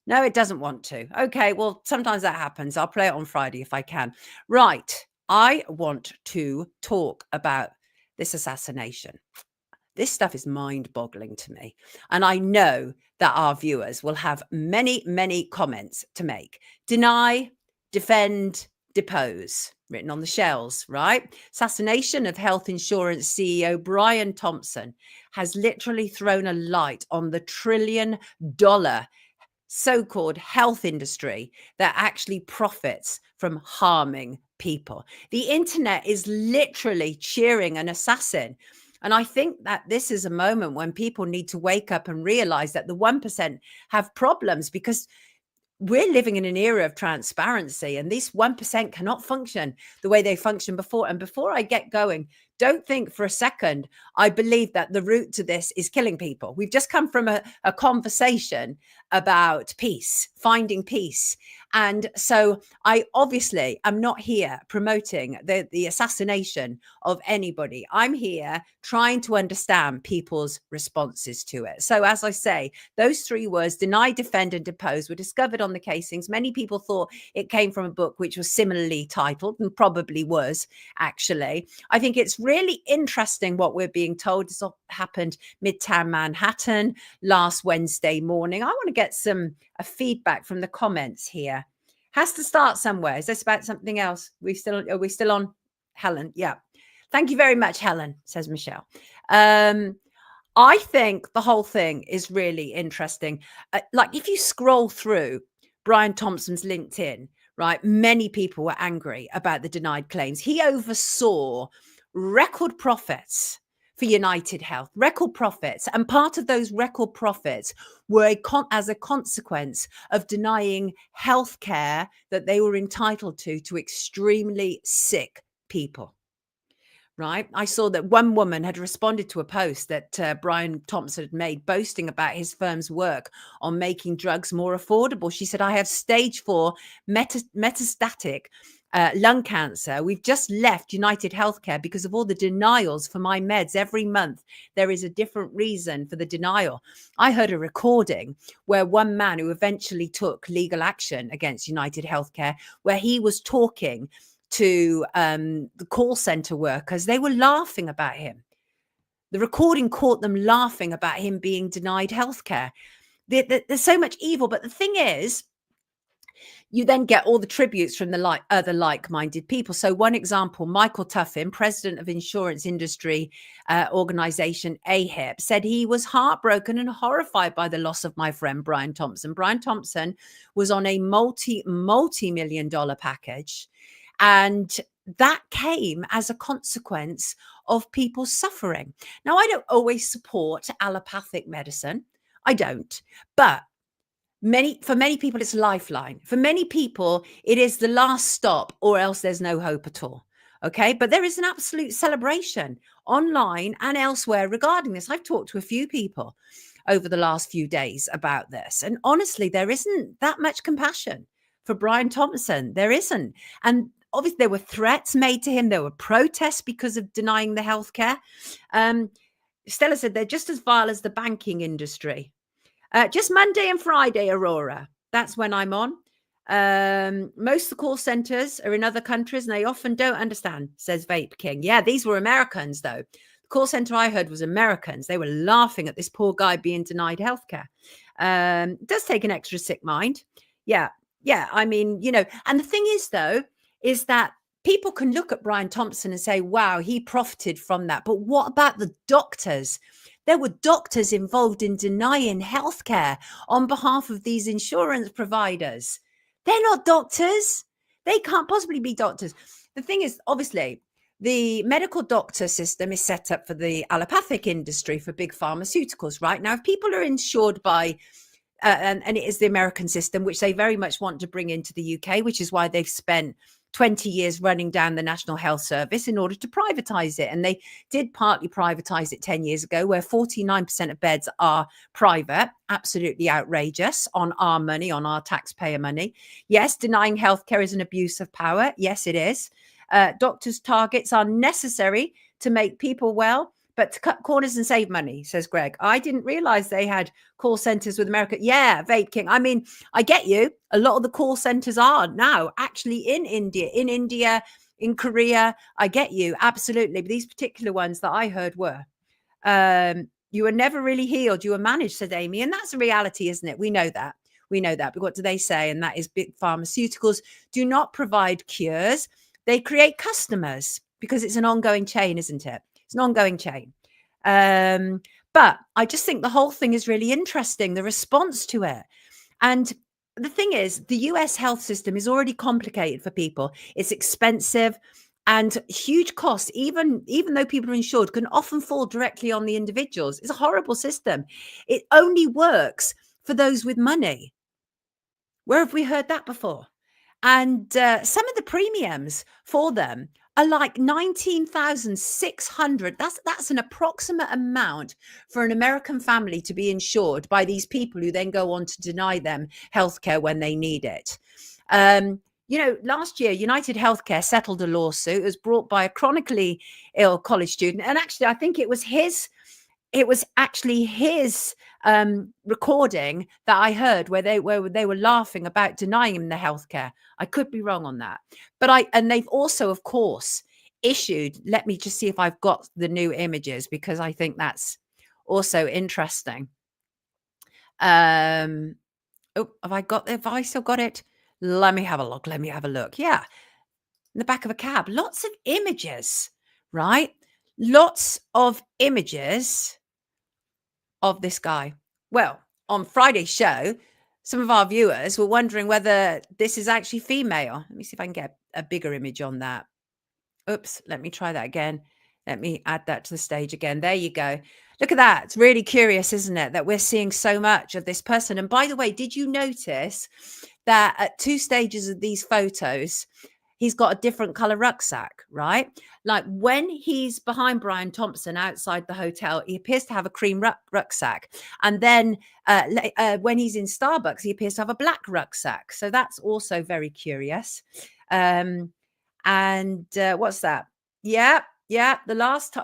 No, it doesn't want to. Okay, well, sometimes that happens. I'll play it on Friday if I can. Right. I want to talk about this assassination. This stuff is mind-boggling to me. And I know that our viewers will have many, many comments to make. Deny, defend, depose, written on the shells, right? Assassination of health insurance CEO Brian Thompson has literally thrown a light on the $1 trillion so-called health industry that actually profits from harming people. The internet is literally cheering an assassin. And I think that this is a moment when people need to wake up and realize that the 1% have problems, because we're living in an era of transparency, and these 1% cannot function the way they functioned before. And before I get going, don't think for a second I believe that the root to this is killing people. We've just come from a conversation about peace, finding peace. And so I obviously am not here promoting the assassination of anybody. I'm here trying to understand people's responses to it. So as I say, those 3 words, deny, defend, and depose, were discovered on the casings. Many people thought it came from a book which was similarly titled, and probably was actually. I think it's really interesting what we're being told. This happened Midtown Manhattan last Wednesday morning. I want to get some feedback from the comments here. Has to start somewhere. Is this about something else? Are we still on? Helen? Yeah. Thank you very much, Helen, says Michelle. I think the whole thing is really interesting. Like if you scroll through Brian Thompson's LinkedIn, right, many people were angry about the denied claims. He oversaw record profits for United Health, record profits. And part of those record profits were as a consequence of denying healthcare that they were entitled to extremely sick people. Right. I saw that one woman had responded to a post that Brian Thompson had made, boasting about his firm's work on making drugs more affordable. She said, I have stage 4 metastatic lung cancer. We've just left United Healthcare because of all the denials for my meds. Every month, there is a different reason for the denial. I heard a recording where one man who eventually took legal action against United Healthcare, where he was talking to the call center workers. They were laughing about him. The recording caught them laughing about him being denied healthcare. There's so much evil. But the thing is, you then get all the tributes from the other like-minded people. So one example, Michael Tuffin, president of insurance industry organization AHIP, said he was heartbroken and horrified by the loss of my friend Brian Thompson. Brian Thompson was on a multi-million-dollar package. And that came as a consequence of people suffering. Now, I don't always support allopathic medicine. I don't. But for many people, it's a lifeline. For many people, it is the last stop, or else there's no hope at all. Okay. But there is an absolute celebration online and elsewhere regarding this. I've talked to a few people over the last few days about this. And honestly, there isn't that much compassion for Brian Thompson. There isn't. And obviously, there were threats made to him. There were protests because of denying the healthcare. Stella said they're just as vile as the banking industry. Just Monday and Friday, Aurora. That's when I'm on. Most of the call centers are in other countries, and they often don't understand, says Vape King. Yeah, these were Americans, though. The call center I heard was Americans. They were laughing at this poor guy being denied healthcare. It does take an extra sick mind. Yeah. I mean, and the thing is, though, is that people can look at Brian Thompson and say, wow, he profited from that. But what about the doctors? There were doctors involved in denying healthcare on behalf of these insurance providers. They're not doctors. They can't possibly be doctors. The thing is, obviously, the medical doctor system is set up for the allopathic industry, for big pharmaceuticals, right? Now, if people are insured by and it is the American system, which they very much want to bring into the UK, which is why they've spent 20 years running down the National Health Service in order to privatize it. And they did partly privatize it 10 years ago, where 49% of beds are private. Absolutely outrageous, on our money, on our taxpayer money. Yes, denying healthcare is an abuse of power. Yes, it is. Doctors' targets are necessary to make people well, but to cut corners and save money, says Greg. I didn't realize they had call centers with America. Yeah, Vape King. I mean, I get you. A lot of the call centers are now actually in India. In India, in Korea. I get you, absolutely. But these particular ones that I heard were, you were never really healed. You were managed, said Amy. And that's a reality, isn't it? We know that. We know that. But what do they say? And that is big pharmaceuticals do not provide cures. They create customers because it's an ongoing chain, isn't it? It's an ongoing chain. But I just think the whole thing is really interesting, the response to it. And the thing is, the US health system is already complicated for people. It's expensive and huge costs, even though people are insured, can often fall directly on the individuals. It's a horrible system. It only works for those with money. Where have we heard that before? And some of the premiums for them are like 19,600. That's an approximate amount for an American family to be insured by these people who then go on to deny them healthcare when they need it. Last year, United Healthcare settled a lawsuit. It was brought by a chronically ill college student. And actually, I think it was actually his recording that I heard where they were laughing about denying him the healthcare. I could be wrong on that, and they've also, of course, issued. Let me just see if I've got the new images because I think that's also interesting. Have I still got it? Let me have a look. Yeah, in the back of a cab, lots of images, right? Lots of images of this guy. Well, on Friday's show, some of our viewers were wondering whether this is actually female. Let me see if I can get a bigger image on that. Oops, let me try that again. Let me add that to the stage again. There you go. Look at that. It's really curious, isn't it, that we're seeing so much of this person. And by the way, did you notice that at 2 stages of these photos, he's got a different color rucksack, right? Like when he's behind Brian Thompson outside the hotel, he appears to have a cream rucksack. And then when he's in Starbucks, he appears to have a black rucksack. So that's also very curious. What's that? Yeah. The last,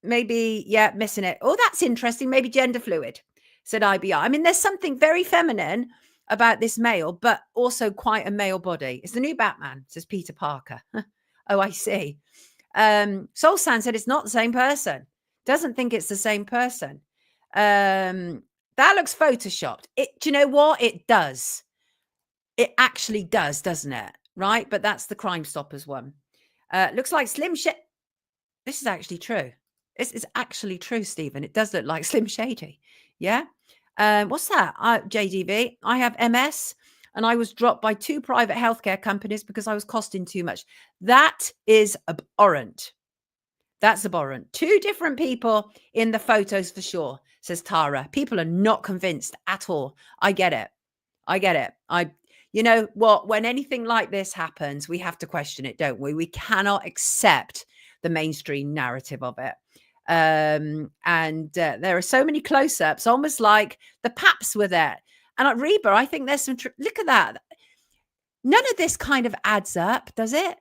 missing it. Oh, that's interesting. Maybe gender fluid, said IBR. I mean, there's something very feminine about this male, but also quite a male body. It's the new Batman, says Peter Parker. Oh, I see. Soul Sand said it's not the same person. Doesn't think it's the same person. That looks photoshopped. Do you know what? It does. It actually does, doesn't it? Right? But that's the Crime Stoppers one. Looks like Slim Shady. This is actually true. This is actually true, Stephen. It does look like Slim Shady. Yeah. What's that? JDV. I have MS and I was dropped by 2 private healthcare companies because I was costing too much. That is abhorrent. That's abhorrent. 2 different people in the photos for sure, says Tara. People are not convinced at all. I get it. You know what? When anything like this happens, we have to question it, don't we? We cannot accept the mainstream narrative of it. There are so many close-ups, almost like the Paps were there. And at Reba, I think there's some look at that. None of this kind of adds up, does it?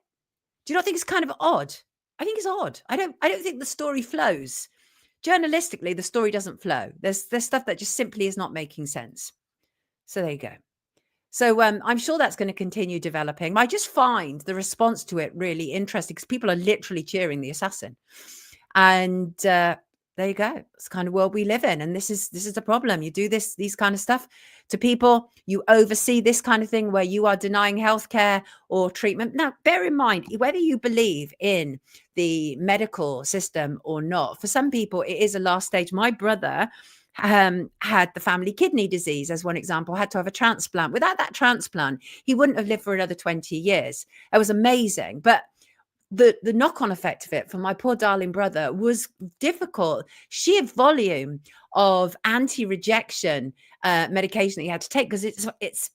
Do you not think it's kind of odd? I think it's odd. I don't think the story flows. Journalistically, the story doesn't flow. There's stuff that just simply is not making sense. So there you go. So I'm sure that's going to continue developing. I just find the response to it really interesting because people are literally cheering the assassin. And there you go. It's the kind of world we live in. And this is the problem. You do these kind of stuff to people. You oversee this kind of thing where you are denying healthcare or treatment. Now, bear in mind, whether you believe in the medical system or not, for some people, it is a last stage. My brother had the family kidney disease, as one example, had to have a transplant. Without that transplant, he wouldn't have lived for another 20 years. It was amazing. But the knock-on effect of it for my poor darling brother was difficult. Sheer volume of anti-rejection medication that he had to take, because it's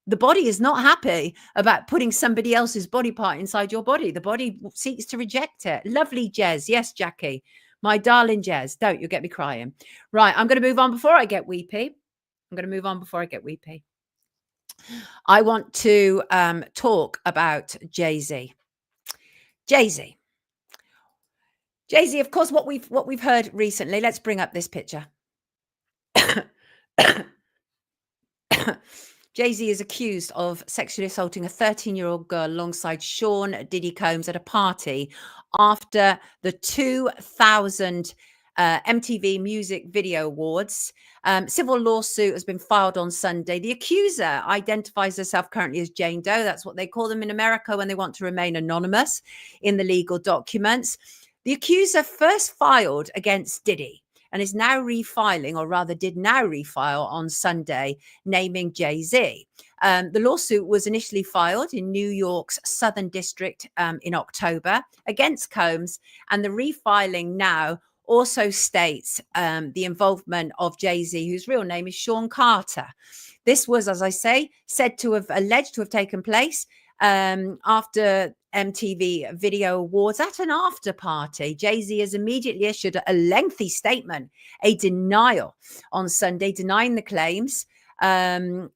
the body is not happy about putting somebody else's body part inside your body. The body seeks to reject it. Lovely Jez. Yes, Jackie. My darling Jez. Don't, you'll get me crying. Right, I'm going to move on before I get weepy. I want to talk about Jay-Z. Jay-Z, of course, what we've heard recently. Let's bring up this picture. Jay-Z is accused of sexually assaulting a 13-year-old girl alongside Sean Diddy Combs at a party after the 2000 MTV Music Video Awards. Civil lawsuit has been filed on Sunday. The accuser identifies herself currently as Jane Doe. That's what they call them in America when they want to remain anonymous in the legal documents. The accuser first filed against Diddy and is now refiling, or rather did now refile on Sunday, naming Jay-Z. The lawsuit was initially filed in New York's Southern District in October against Combs, and the refiling now also states the involvement of Jay-Z, whose real name is Sean Carter. This was, as I say, alleged to have taken place after MTV Video Awards at an after party. Jay-Z has immediately issued a lengthy statement, a denial on Sunday, denying the claims, and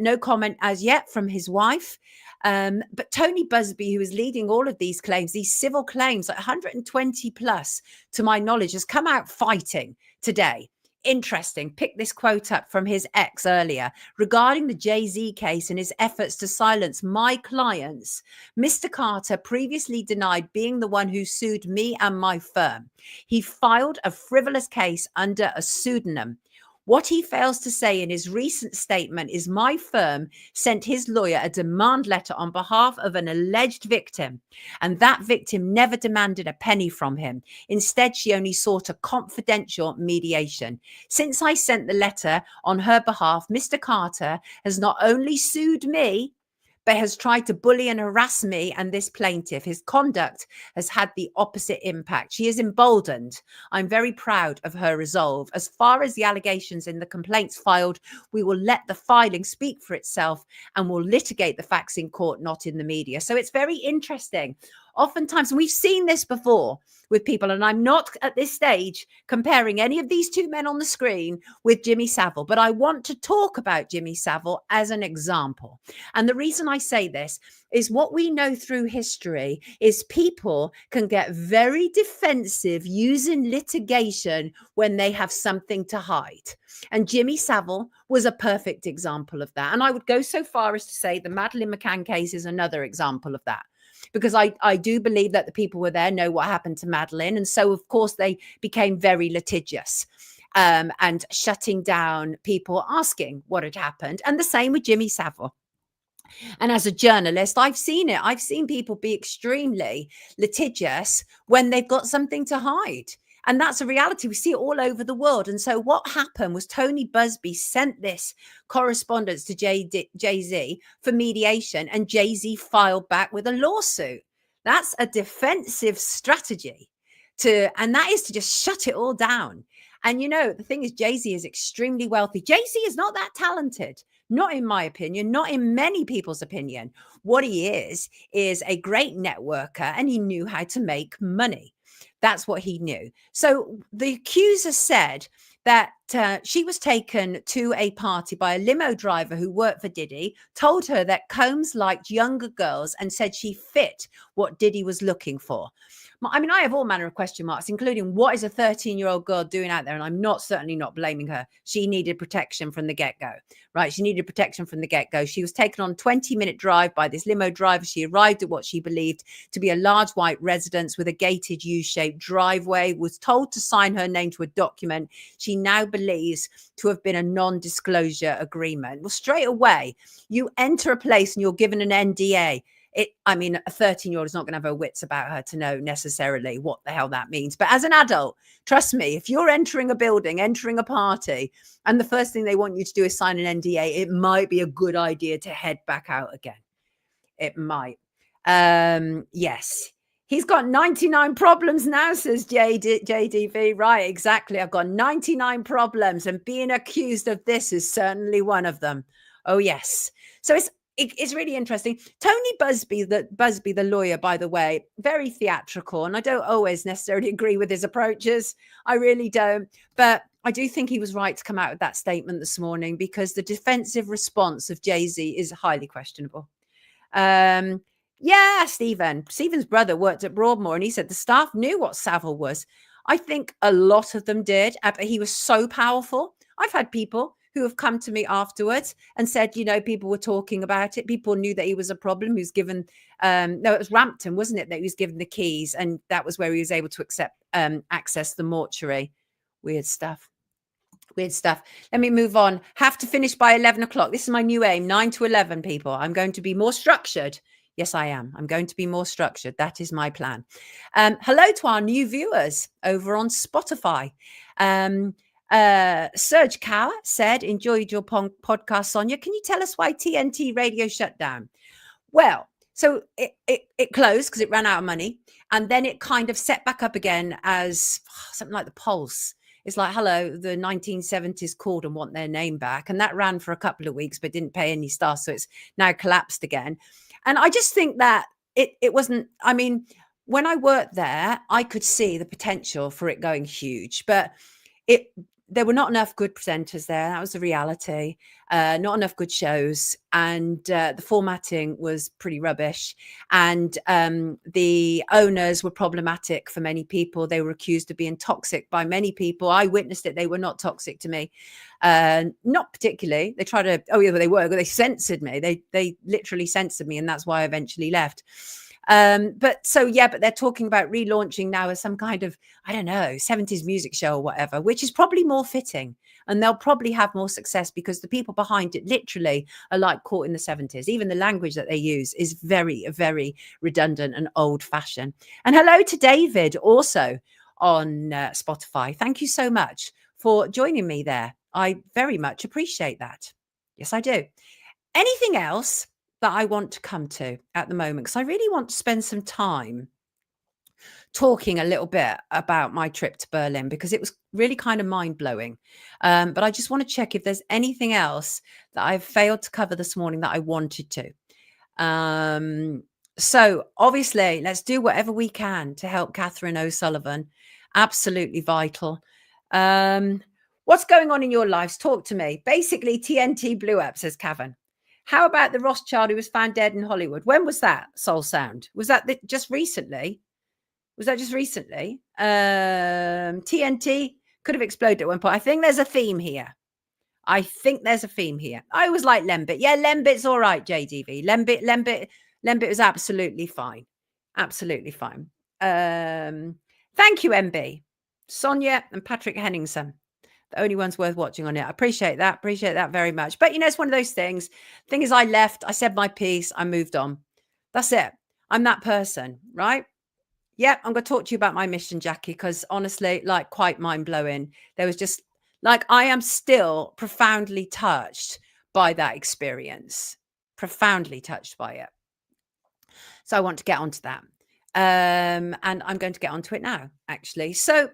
no comment as yet from his wife. But Tony Busby, who is leading all of these claims, these civil claims, like 120 plus, to my knowledge, has come out fighting today. Interesting. Pick this quote up from his ex earlier regarding the Jay-Z case and his efforts to silence my clients. Mr. Carter previously denied being the one who sued me and my firm. He filed a frivolous case under a pseudonym. What he fails to say in his recent statement is my firm sent his lawyer a demand letter on behalf of an alleged victim, and that victim never demanded a penny from him. Instead, she only sought a confidential mediation. Since I sent the letter on her behalf, Mr. Carter has not only sued me, but has tried to bully and harass me and this plaintiff. His conduct has had the opposite impact. She is emboldened. I'm very proud of her resolve. As far as the allegations in the complaints filed, we will let the filing speak for itself and will litigate the facts in court, not in the media. So it's very interesting. Oftentimes, and we've seen this before with people, and I'm not at this stage comparing any of these two men on the screen with Jimmy Savile, but I want to talk about Jimmy Savile as an example. And the reason I say this is what we know through history is people can get very defensive using litigation when they have something to hide. And Jimmy Savile was a perfect example of that. And I would go so far as to say the Madeleine McCann case is another example of that. Because I do believe that the people were there know what happened to Madeleine. And so, of course, they became very litigious and shutting down people asking what had happened. And the same with Jimmy Savile. And as a journalist, I've seen it. I've seen people be extremely litigious when they've got something to hide. And that's a reality. We see it all over the world. And so what happened was Tony Busby sent this correspondence to Jay-Z for mediation, and Jay-Z filed back with a lawsuit. That's a defensive strategy and that is to just shut it all down. And, you know, the thing is, Jay-Z is extremely wealthy. Jay-Z is not that talented. Not in my opinion, not in many people's opinion. What he is a great networker, and he knew how to make money. That's what he knew. So the accuser said that she was taken to a party by a limo driver who worked for Diddy, told her that Combs liked younger girls and said she fit what Diddy was looking for. I mean, I have all manner of question marks, including what is a 13-year-old girl doing out there? And I'm certainly not blaming her. She needed protection from the get-go, right? She needed protection from the get-go. She was taken on a 20-minute drive by this limo driver. She arrived at what she believed to be a large white residence with a gated U-shaped driveway, was told to sign her name to a document she now believes to have been a non-disclosure agreement. Well, straight away, you enter a place and you're given an NDA. I mean, a 13-year-old is not going to have her wits about her to know necessarily what the hell that means. But as an adult, trust me, if you're entering a building, entering a party, and the first thing they want you to do is sign an NDA, it might be a good idea to head back out again. It might. Yes. He's got 99 problems now, says JDV. Right, exactly. I've got 99 problems, and being accused of this is certainly one of them. Oh, yes. So it's really interesting. Tony Busby, the lawyer, by the way, very theatrical. And I don't always necessarily agree with his approaches. I really don't. But I do think he was right to come out with that statement this morning, because the defensive response of Jay-Z is highly questionable. Yeah, Stephen's brother worked at Broadmoor, and he said the staff knew what Savile was. I think a lot of them did, but he was so powerful. I've had people who have come to me afterwards and said, you know, people were talking about it. People knew that he was a problem. He was given, no, it was Rampton, wasn't it? That he was given the keys, and that was where he was able to access the mortuary. Weird stuff. Weird stuff. Let me move on. Have to finish by 11 o'clock. This is my new aim, 9 to 11, people. I'm going to be more structured. Yes, I am. I'm going to be more structured. That is my plan. Hello to our new viewers over on Spotify. Serge Cower said, enjoyed your podcast, Sonia. Can you tell us why TNT radio shut down? Well, so it closed because it ran out of money. And then it kind of set back up again as something like the Pulse. It's like, hello, the 1970s called and want their name back. And that ran for a couple of weeks, but didn't pay any staff. So it's now collapsed again. And I just think that it wasn't, I mean, when I worked there, I could see the potential for it going huge, but there were not enough good presenters there. That was the reality. Not enough good shows. And the formatting was pretty rubbish. And the owners were problematic for many people. They were accused of being toxic by many people. I witnessed it. They were not toxic to me. Not particularly. They tried to, oh yeah, they were. They censored me. They literally censored me. And that's why I eventually left. But they're talking about relaunching now as some kind of, I don't know, 70s music show or whatever, which is probably more fitting, and they'll probably have more success because the people behind it literally are like caught in the 70s. Even the language that they use is very, very redundant and old fashioned. And hello to David also on Spotify. Thank you so much for joining me there. I very much appreciate that. Yes, I do. Anything else that I want to come to at the moment, because I really want to spend some time talking a little bit about my trip to Berlin, because it was really kind of mind-blowing. But I just want to check if there's anything else that I've failed to cover this morning that I wanted to. So obviously, let's do whatever we can to help Catherine O'Sullivan. Absolutely vital. What's going on in your lives? Talk to me. Basically, TNT blew up, says Cavan. How about the Rothschild who was found dead in Hollywood? When was that, Soul Sound? Was that just recently? TNT could have exploded at one point. I think there's a theme here. I always like Lembit. Yeah, Lembit's all right, JDV. Lembit was absolutely fine. Absolutely fine. Thank you, MB. Sonia and Patrick Henningson. The only ones worth watching on it. I appreciate that. Appreciate that very much. But, you know, it's one of those things. Thing is, I left. I said my piece. I moved on. That's it. I'm that person, right? Yeah, I'm going to talk to you about my mission, Jackie, because honestly, like, quite mind-blowing. There was just, like, I am still profoundly touched by that experience. Profoundly touched by it. So I want to get onto that. And I'm going to get onto it now, actually. So,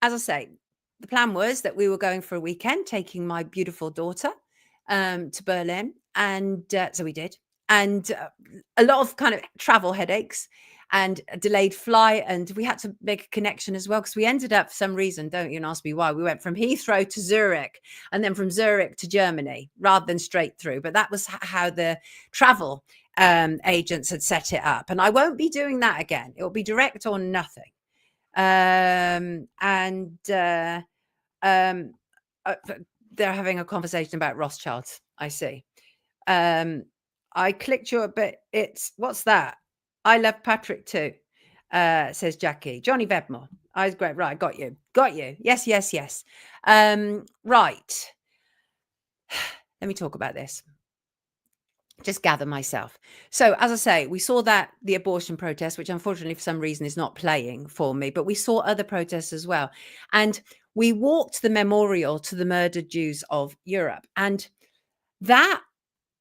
as I say, the plan was that we were going for a weekend, taking my beautiful daughter to Berlin. And so we did. And a lot of kind of travel headaches and a delayed flight. And we had to make a connection as well, because we ended up, for some reason, don't even ask me why, we went from Heathrow to Zurich and then from Zurich to Germany rather than straight through. But that was how the travel agents had set it up. And I won't be doing that again. It will be direct or nothing. They're having a conversation about Rothschilds. I see. I clicked your bit. What's that? I love Patrick too, says Jackie. Johnny Vedmore. I was great. Right. Got you. Yes. Right. Let me talk about this. Just gather myself. So, as I say, we saw that the abortion protest, which unfortunately for some reason is not playing for me, but we saw other protests as well. And we walked the memorial to the murdered Jews of Europe. And that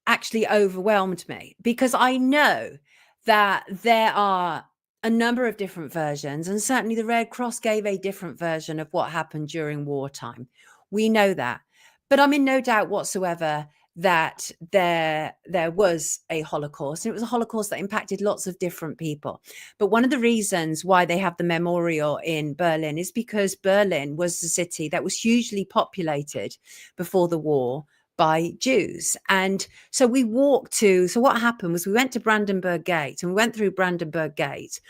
actually overwhelmed me, because I know that there are a number of different versions. And certainly the Red Cross gave a different version of what happened during wartime. We know that. But I'm in no doubt whatsoever that there was a Holocaust, and it was a Holocaust that impacted lots of different people. But one of the reasons why they have the memorial in Berlin is because Berlin was the city that was hugely populated before the war by Jews. And so we walked to, so what happened was we went to Brandenburg Gate, and we went through Brandenburg Gate,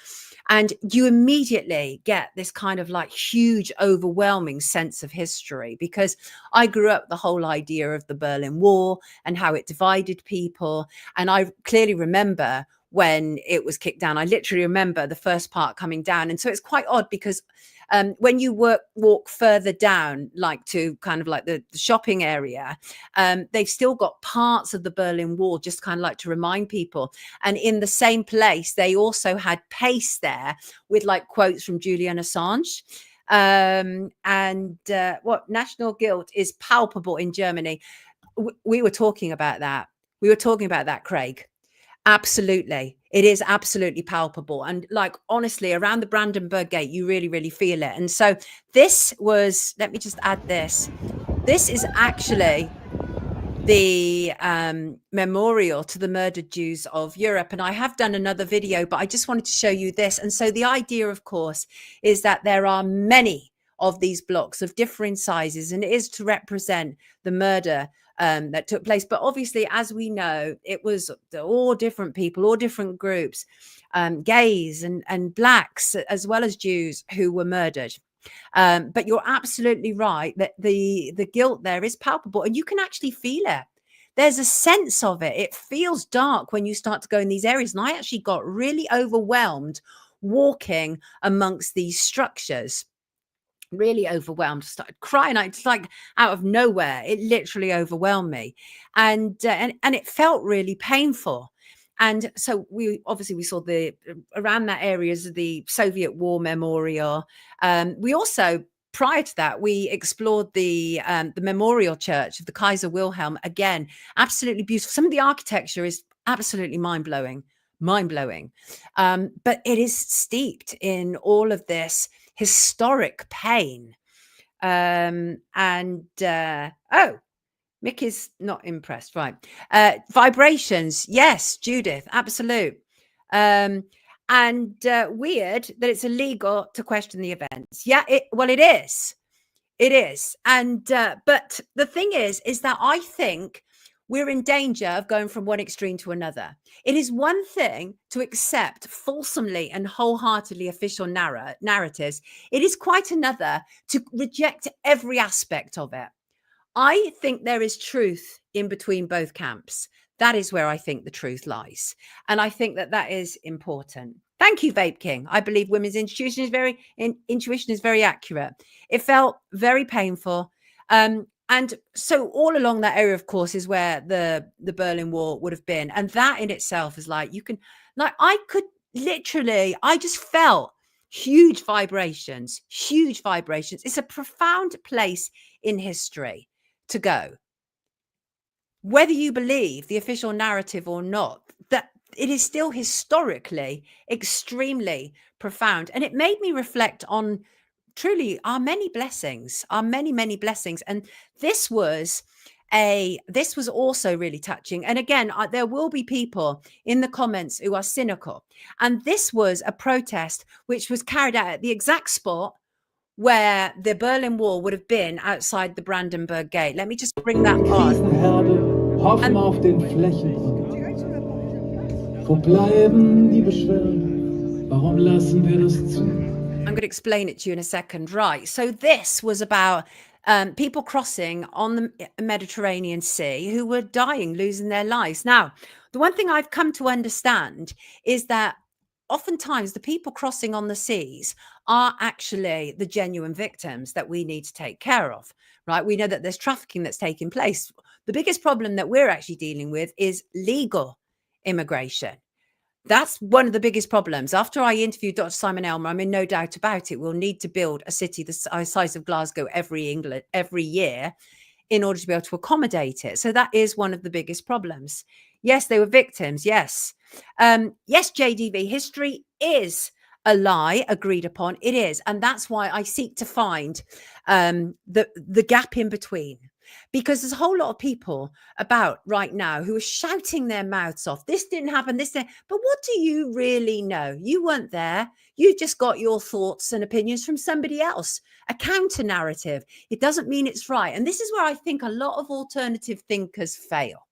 And you immediately get this kind of like huge, overwhelming sense of history, because I grew up the whole idea of the Berlin Wall and how it divided people. And I clearly remember when it was kicked down. I literally remember the first part coming down. And so it's quite odd because when you walk further down, like to kind of like the shopping area, they've still got parts of the Berlin Wall, just kind of like to remind people. And in the same place, they also had paste there with like quotes from Julian Assange. What national guilt is palpable in Germany. We were talking about that. We were talking about that, Craig. Absolutely. It is absolutely palpable. And like, honestly, around the Brandenburg Gate, you really, really feel it. And so this was, let me just add this. This is actually the memorial to the murdered Jews of Europe. And I have done another video, but I just wanted to show you this. And so the idea, of course, is that there are many of these blocks of differing sizes, and it is to represent the murder that took place. But obviously, as we know, it was all different people, all different groups, gays and blacks, as well as Jews, who were murdered. But you're absolutely right that the guilt there is palpable, and you can actually feel it. There's a sense of it. It feels dark when you start to go in these areas. And I actually got really overwhelmed walking amongst these structures. Really overwhelmed, started crying. It's like out of nowhere, it literally overwhelmed me, and it felt really painful. And so we saw the around that areas of the Soviet War Memorial. We also, prior to that, we explored the Memorial Church of the Kaiser Wilhelm. Again, absolutely beautiful. Some of the architecture is absolutely mind-blowing. But it is steeped in all of this historic pain. Mick is not impressed, right? Vibrations, yes, Judith, absolute. Weird that it's illegal to question the events. Yeah, it is. It is. And but the thing is that I think we're in danger of going from one extreme to another. It is one thing to accept fulsomely and wholeheartedly official narratives. It is quite another to reject every aspect of it. I think there is truth in between both camps. That is where I think the truth lies. And I think that is important. Thank you, Vape King. I believe women's intuition is very accurate. It felt very painful. And so all along that area, of course, is where the Berlin Wall would have been. And that in itself is like, I just felt huge vibrations. It's a profound place in history to go. Whether you believe the official narrative or not, that it is still historically extremely profound. And it made me reflect on truly our many blessings, our many blessings. And this was also really touching. And again, there will be people in the comments who are cynical. And this was a protest which was carried out at the exact spot where the Berlin Wall would have been outside the Brandenburg Gate. Let me just bring that on. Hoffen auf den Flächen. Wo bleiben die Beschwerden? Warum lassen wir das zu? I'm going to explain it to you in a second. Right. So this was about people crossing on the Mediterranean Sea who were dying, losing their lives. Now, the one thing I've come to understand is that oftentimes the people crossing on the seas are actually the genuine victims that we need to take care of, right? We know that there's trafficking that's taking place. The biggest problem that we're actually dealing with is legal immigration. That's one of the biggest problems. After I interviewed Dr. Simon Elmer, I'm in no doubt about it, we'll need to build a city the size of Glasgow every year in order to be able to accommodate it. So that is one of the biggest problems. Yes, they were victims. Yes. Yes, JDV, history is a lie agreed upon. It is. And that's why I seek to find the gap in between. Because there's a whole lot of people about right now who are shouting their mouths off. This didn't happen, this didn't. But what do you really know? You weren't there. You just got your thoughts and opinions from somebody else, a counter narrative. It doesn't mean it's right. And this is where I think a lot of alternative thinkers fail.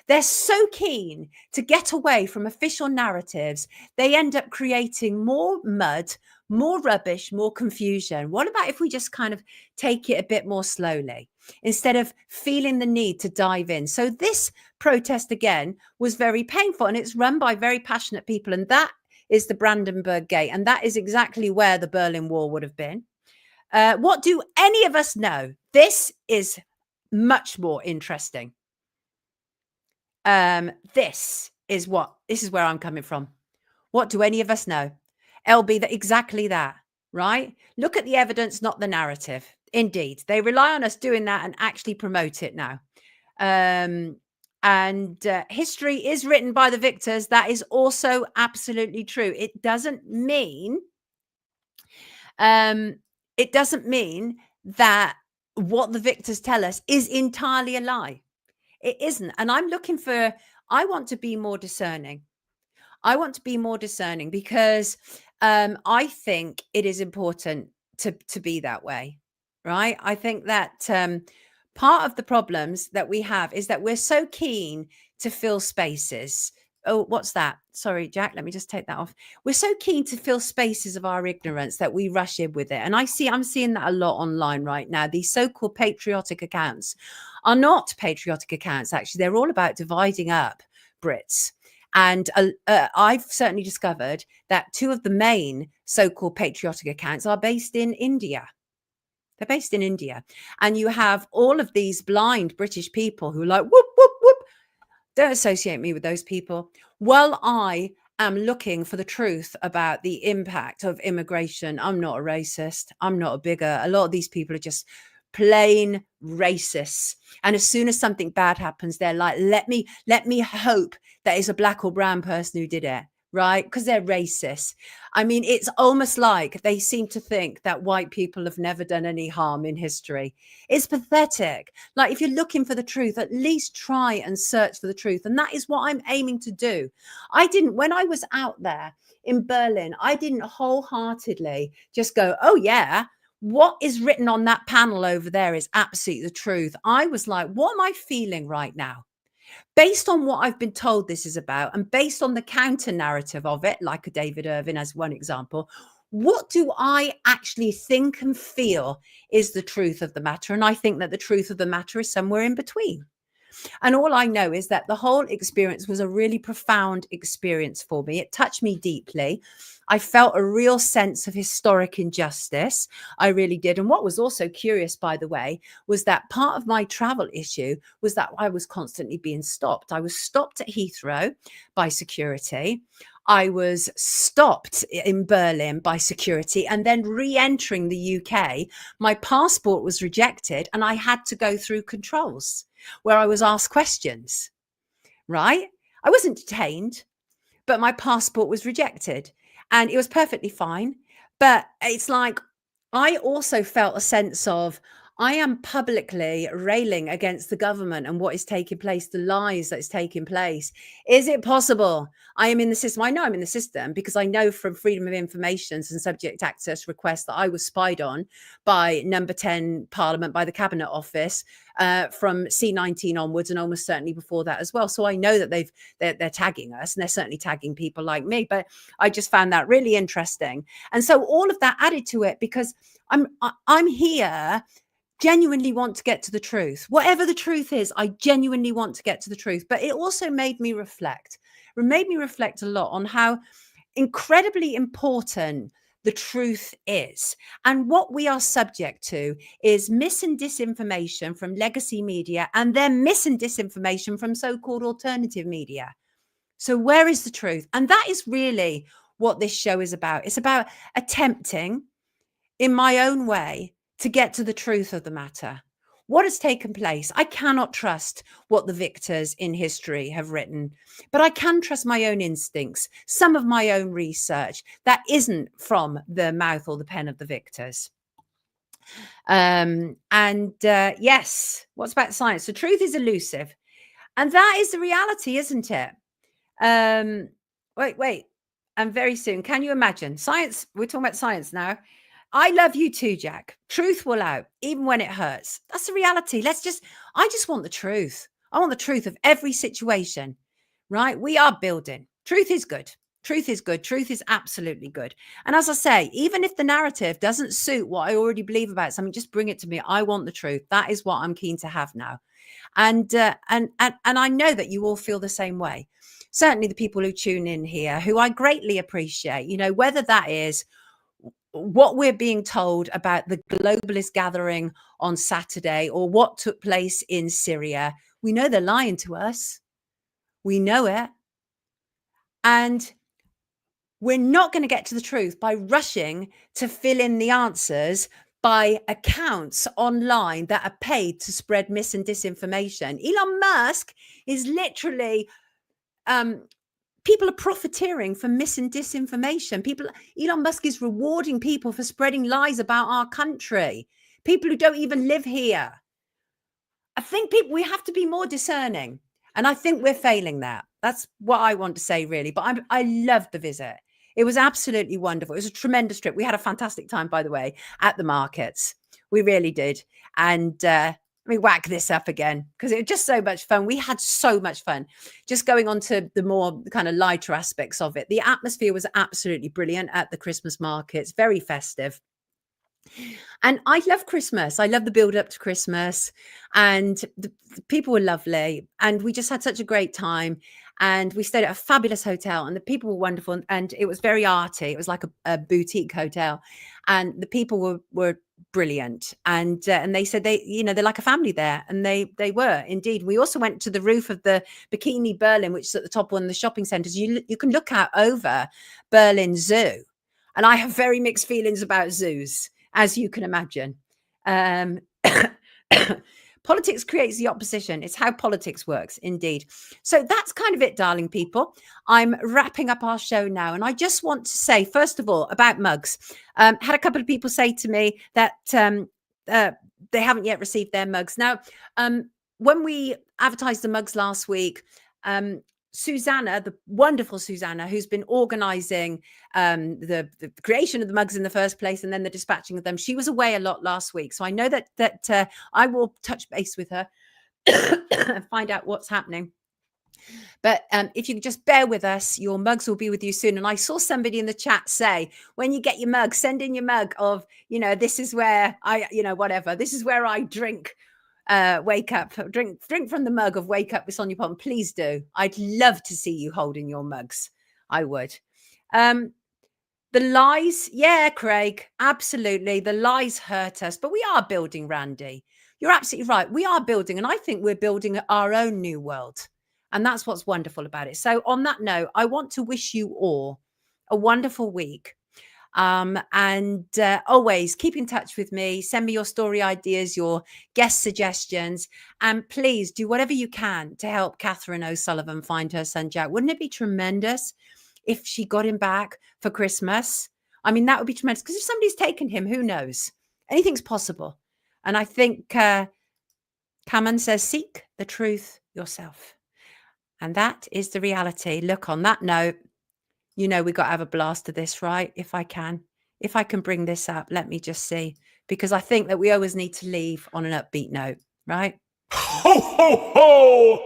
They're so keen to get away from official narratives, they end up creating more mud, more rubbish, more confusion. What about if we just kind of take it a bit more slowly instead of feeling the need to dive in? So this protest, again, was very painful, and it's run by very passionate people. And that is the Brandenburg Gate. And that is exactly where the Berlin Wall would have been. What do any of us know? This is much more interesting. This is where I'm coming from. What do any of us know? LB, that exactly that, right? Look at the evidence, not the narrative. Indeed, they rely on us doing that and actually promote it now. History is written by the victors. That is also absolutely true. It doesn't mean that what the victors tell us is entirely a lie. It isn't. And I want to be more discerning. I want to be more discerning because I think it is important to be that way, right? I think that part of the problems that we have is that we're so keen to fill spaces. Oh, what's that? Sorry, Jack, let me just take that off. We're so keen to fill spaces of our ignorance that we rush in with it. And I'm seeing that a lot online right now. These so-called patriotic accounts are not patriotic accounts, actually. They're all about dividing up Brits. And I've certainly discovered that two of the main so-called patriotic accounts are based in India. They're based in India. And you have all of these blind British people who are like, whoop, whoop, whoop. Don't associate me with those people. Well, I am looking for the truth about the impact of immigration. I'm not a racist. I'm not a bigot. A lot of these people are just plain racists. And as soon as something bad happens, they're like, let me hope that it's a black or brown person who did it, right? Because they're racist. I mean, it's almost like they seem to think that white people have never done any harm in history. It's pathetic. Like, if you're looking for the truth, at least try and search for the truth. And that is what I'm aiming to do. When I was out there in Berlin, I didn't wholeheartedly just go, oh yeah, what is written on that panel over there is absolutely the truth. I was like, what am I feeling right now? Based on what I've been told this is about, and based on the counter narrative of it, like a David Irving as one example, what do I actually think and feel is the truth of the matter? And I think that the truth of the matter is somewhere in between. And all I know is that the whole experience was a really profound experience for me. It touched me deeply. I felt a real sense of historic injustice. I really did. And what was also curious, by the way, was that part of my travel issue was that I was constantly being stopped. I was stopped at Heathrow by security. I was stopped in Berlin by security, and then re-entering the UK, my passport was rejected and I had to go through controls where I was asked questions, right? I wasn't detained, but my passport was rejected and it was perfectly fine. But it's like, I also felt a sense of, I am publicly railing against the government and what is taking place, the lies that is taking place. Is it possible I am in the system? I know I'm in the system because I know from Freedom of Information and subject access requests that I was spied on by number 10 Parliament, by the Cabinet Office, from C19 onwards, and almost certainly before that as well. So I know that they're tagging us, and they're certainly tagging people like me. But I just found that really interesting. And so all of that added to it, because I'm here, genuinely want to get to the truth. Whatever the truth is, I genuinely want to get to the truth. But it also made me reflect. It made me reflect a lot on how incredibly important the truth is. And what we are subject to is mis and disinformation from legacy media, and then mis and disinformation from so-called alternative media. So where is the truth? And that is really what this show is about. It's about attempting, in my own way, to get to the truth of the matter. What has taken place? I cannot trust what the victors in history have written, but I can trust my own instincts, some of my own research that isn't from the mouth or the pen of the victors. Yes, what's about science? The truth is elusive. And that is the reality, isn't it? Wait. And very soon, can you imagine? Science, we're talking about science now. I love you too, Jack. Truth will out, even when it hurts. That's the reality. I just want the truth. I want the truth of every situation, right? We are building. Truth is good. Truth is good. Truth is absolutely good. And as I say, even if the narrative doesn't suit what I already believe about something, just bring it to me. I want the truth. That is what I'm keen to have now. And I know that you all feel the same way. Certainly the people who tune in here, who I greatly appreciate, you know, whether that is what we're being told about the globalist gathering on Saturday or what took place in Syria. We know they're lying to us. We know it. And we're not going to get to the truth by rushing to fill in the answers by accounts online that are paid to spread mis and disinformation. Elon Musk is literally, people are profiteering from mis and disinformation. Elon Musk is rewarding people for spreading lies about our country. People who don't even live here. I think we have to be more discerning. And I think we're failing that. That's what I want to say, really. But I loved the visit. It was absolutely wonderful. It was a tremendous trip. We had a fantastic time, by the way, at the markets. We really did. And let me whack this up again because it was just so much fun. We had so much fun. Just going on to the more kind of lighter aspects of it. The atmosphere was absolutely brilliant at the Christmas markets. Very festive. And I love Christmas. I love the build up to Christmas, and the people were lovely, and we just had such a great time. And we stayed at a fabulous hotel, and the people were wonderful, and it was very arty. It was like a boutique hotel, and the people were brilliant. And they said they're like a family there, and they were indeed. We also went to the roof of the Bikini Berlin, which is at the top of one of the shopping centers. You can look out over Berlin Zoo, and I have very mixed feelings about zoos, as you can imagine. Politics creates the opposition. It's how politics works, indeed. So that's kind of it, darling people. I'm wrapping up our show now. And I just want to say, first of all, about mugs. Had a couple of people say to me that they haven't yet received their mugs. Now, when we advertised the mugs last week, Susanna, the wonderful Susanna, who's been organizing the creation of the mugs in the first place and then the dispatching of them, she was away a lot last week. So I know that I will touch base with her and find out what's happening. But if you could just bear with us, your mugs will be with you soon. And I saw somebody in the chat say, when you get your mug, send in your mug of, this is where whatever, this is where I drink. Wake up, drink from the mug of Wake Up with Sonia Poulton. Please do. I'd love to see you holding your mugs. I would. The lies, yeah, Craig, absolutely. The lies hurt us, but we are building, Randy. You're absolutely right. We are building, and I think we're building our own new world. And that's what's wonderful about it. So on that note, I want to wish you all a wonderful week. And always keep in touch with me. Send me your story ideas, your guest suggestions, and please do whatever you can to help Catherine O'Sullivan find her son Jack. Wouldn't it be tremendous if she got him back for Christmas? I mean, that would be tremendous, because if somebody's taken him, who knows? Anything's possible. And I think Cameron says, seek the truth yourself. And that is the reality. Look, on that note, we've got to have a blast of this, right? If I can bring this up, let me just see, because I think that we always need to leave on an upbeat note, right? Ho, ho, ho!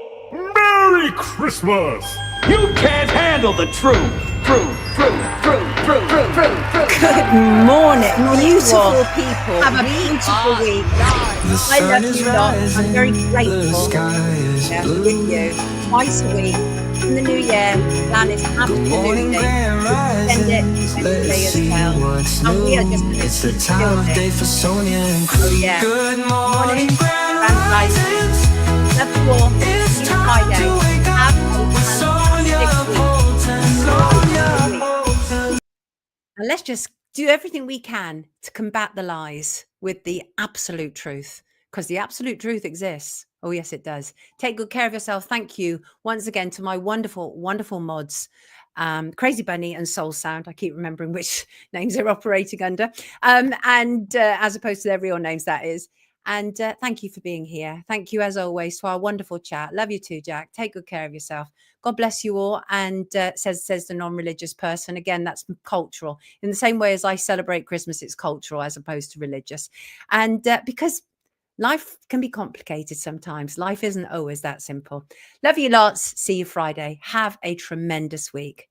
Merry Christmas! You can't handle the truth. Good morning, beautiful people. Have a beautiful week. I love you lot. I'm very grateful with you. Twice a week. In the new year, plan is absolutely send it today as well. And we are just it's the time of day for Sonia and crew. Oh, yeah. Good morning, Grand Grand Risings. Love you all. It's See you time Friday. to wake Have up a with Sonia fantastic week. Poulton. Sonia Poulton. And let's just do everything we can to combat the lies with the absolute truth, because the absolute truth exists. Oh, yes, it does. Take good care of yourself. Thank you once again to my wonderful, wonderful mods, Crazy Bunny and Soul Sound. I keep remembering which names they're operating under, and as opposed to their real names, that is. And thank you for being here. Thank you, as always, to our wonderful chat. Love you too, Jack. Take good care of yourself. God bless you all. And says the non-religious person. Again, that's cultural. In the same way as I celebrate Christmas, it's cultural as opposed to religious. And because Life can be complicated sometimes. Life isn't always that simple. Love you lots. See you Friday. Have a tremendous week.